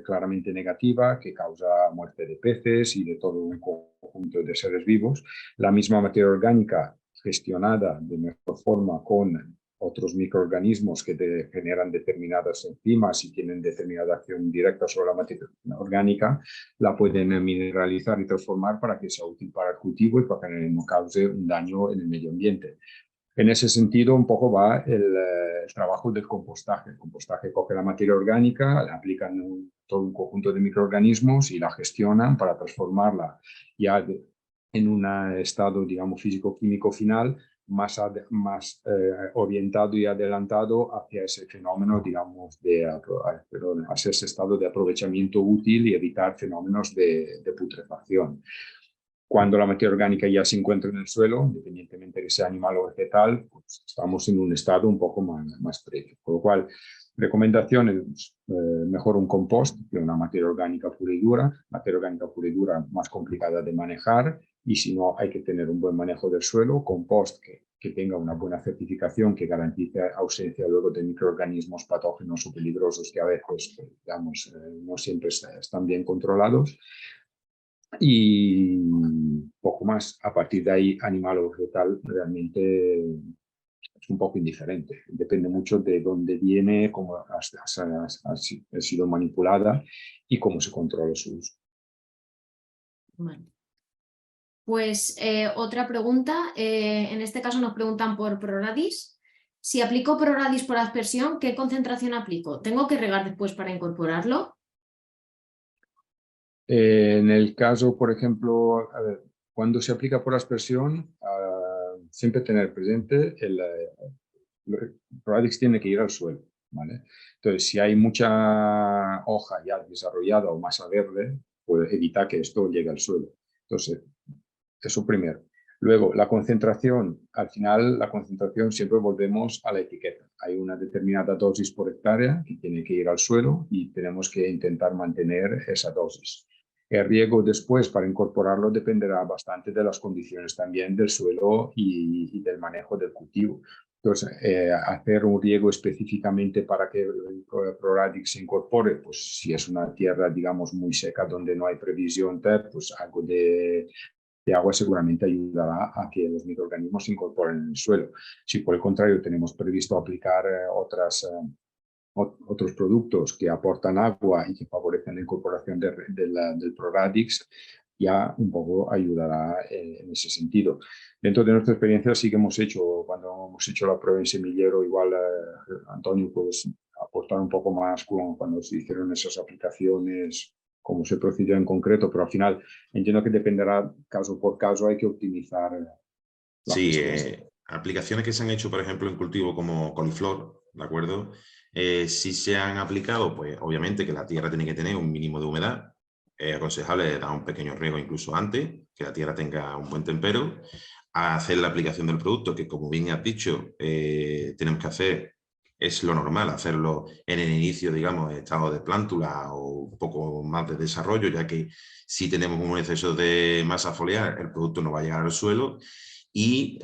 claramente negativa que causa muerte de peces y de todo un conjunto de seres vivos. La misma materia orgánica gestionada de mejor forma con otros microorganismos que generan determinadas enzimas y tienen determinada acción directa sobre la materia orgánica, la pueden mineralizar y transformar para que sea útil para el cultivo y para que no cause un daño en el medio ambiente. En ese sentido, un poco va el trabajo del compostaje. El compostaje coge la materia orgánica, la aplican todo un conjunto de microorganismos y la gestionan para transformarla ya en un estado, digamos, físico-químico final más orientado y adelantado hacia ese fenómeno, digamos, hacia ese estado de aprovechamiento útil y evitar fenómenos de putrefacción. Cuando la materia orgánica ya se encuentra en el suelo, independientemente de que sea animal o vegetal, pues estamos en un estado un poco más previo. Con lo cual, recomendaciones, mejor un compost que una materia orgánica pura y dura. Materia orgánica pura y dura más complicada de manejar, y si no, hay que tener un buen manejo del suelo. Compost que tenga una buena certificación, que garantice ausencia luego de microorganismos patógenos o peligrosos que a veces, digamos, no siempre están bien controlados. Y poco más. A partir de ahí, animal o vegetal realmente es un poco indiferente. Depende mucho de dónde viene, cómo ha sido manipulada y cómo se controla su uso. Bueno. Pues otra pregunta, en este caso nos preguntan por ProRadis. Si aplico ProRadis por aspersión, ¿qué concentración aplico? ¿Tengo que regar después para incorporarlo? En el caso, por ejemplo, a ver, cuando se aplica por aspersión, siempre tener presente el ProRadix tiene que ir al suelo, ¿vale? Entonces, si hay mucha hoja ya desarrollada o masa verde, puede evitar que esto llegue al suelo. Entonces, eso primero. Luego, la concentración, al final, la concentración siempre volvemos a la etiqueta. Hay una determinada dosis por hectárea que tiene que ir al suelo y tenemos que intentar mantener esa dosis. El riego después para incorporarlo dependerá bastante de las condiciones también del suelo y del manejo del cultivo. Entonces, hacer un riego específicamente para que el ProRadix se incorpore, pues si es una tierra, digamos, muy seca donde no hay previsión, pues algo de agua seguramente ayudará a que los microorganismos se incorporen en el suelo. Si por el contrario tenemos previsto aplicar otros productos que aportan agua y que favorecen la incorporación del ProRadix, ya un poco ayudará en ese sentido. Dentro de nuestra experiencia sí que hemos hecho, cuando hemos hecho la prueba en semillero, igual Antonio, pues aportar un poco más cuando se hicieron esas aplicaciones, cómo se procedió en concreto, pero al final entiendo que dependerá caso por caso, hay que optimizar la gestión. Aplicaciones que se han hecho, por ejemplo, en cultivo como coliflor, ¿de acuerdo? Si se han aplicado, pues obviamente que la tierra tiene que tener un mínimo de humedad. Es aconsejable dar un pequeño riego incluso antes, que la tierra tenga un buen tempero, a hacer la aplicación del producto, que como bien has dicho, tenemos que hacer, es lo normal, hacerlo en el inicio, digamos, de estado de plántula o un poco más de desarrollo, ya que si tenemos un exceso de masa foliar, el producto no va a llegar al suelo. Y,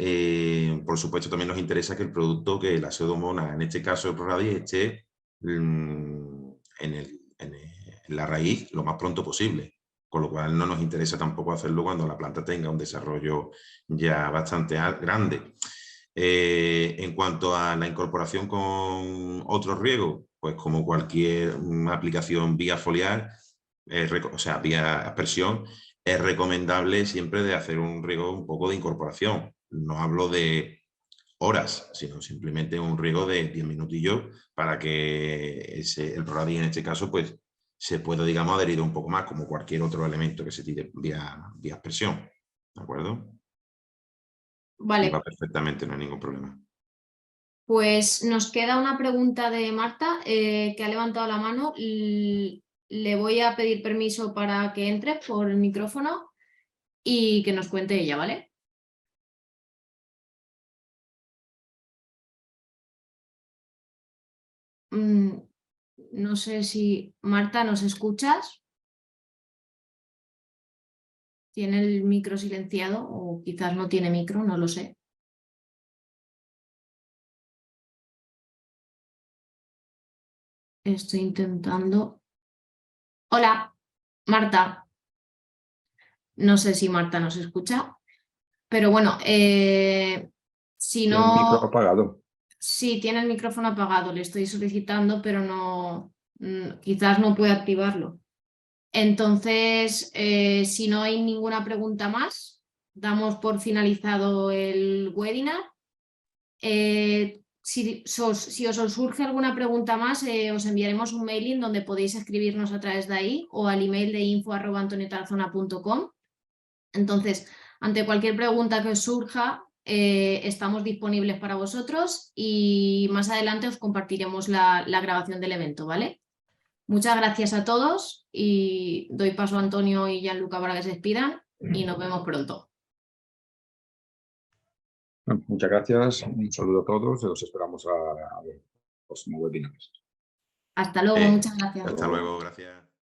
por supuesto, también nos interesa que el producto, que la pseudomonas, en este caso el ProRadix, esté en la raíz lo más pronto posible. Con lo cual no nos interesa tampoco hacerlo cuando la planta tenga un desarrollo ya bastante grande. En cuanto a la incorporación con otros riegos, pues como cualquier aplicación vía foliar, o sea, vía aspersión, es recomendable siempre de hacer un riego un poco de incorporación. No hablo de horas, sino simplemente un riego de 10 minutillos para que el ProRadix en este caso pues se pueda, digamos, adherir un poco más como cualquier otro elemento que se tire vía aspersión. ¿De acuerdo? Vale. Y va perfectamente, no hay ningún problema. Pues nos queda una pregunta de Marta que ha levantado la mano. Le voy a pedir permiso para que entre por el micrófono y que nos cuente ella, ¿vale? No sé si Marta, ¿nos escuchas? ¿Tiene el micro silenciado o quizás no tiene micro? No lo sé. Estoy intentando. Hola, Marta. No sé si Marta nos escucha, pero bueno, si Tiene el micro no... apagado. Sí, tiene el micrófono apagado, le estoy solicitando, pero no, quizás no puede activarlo. Entonces, si no hay ninguna pregunta más, damos por finalizado el webinar. Si os surge alguna pregunta más, os enviaremos un mailing donde podéis escribirnos a través de ahí o al email de info@antoniotarazona.com. Entonces, ante cualquier pregunta que os surja, estamos disponibles para vosotros y más adelante os compartiremos la grabación del evento, ¿vale? Muchas gracias a todos y doy paso a Antonio y Gianluca para que se despidan. y nos vemos pronto. Muchas gracias, un saludo a todos y los esperamos a los próximos webinars. Hasta luego, muchas gracias. Hasta luego, gracias.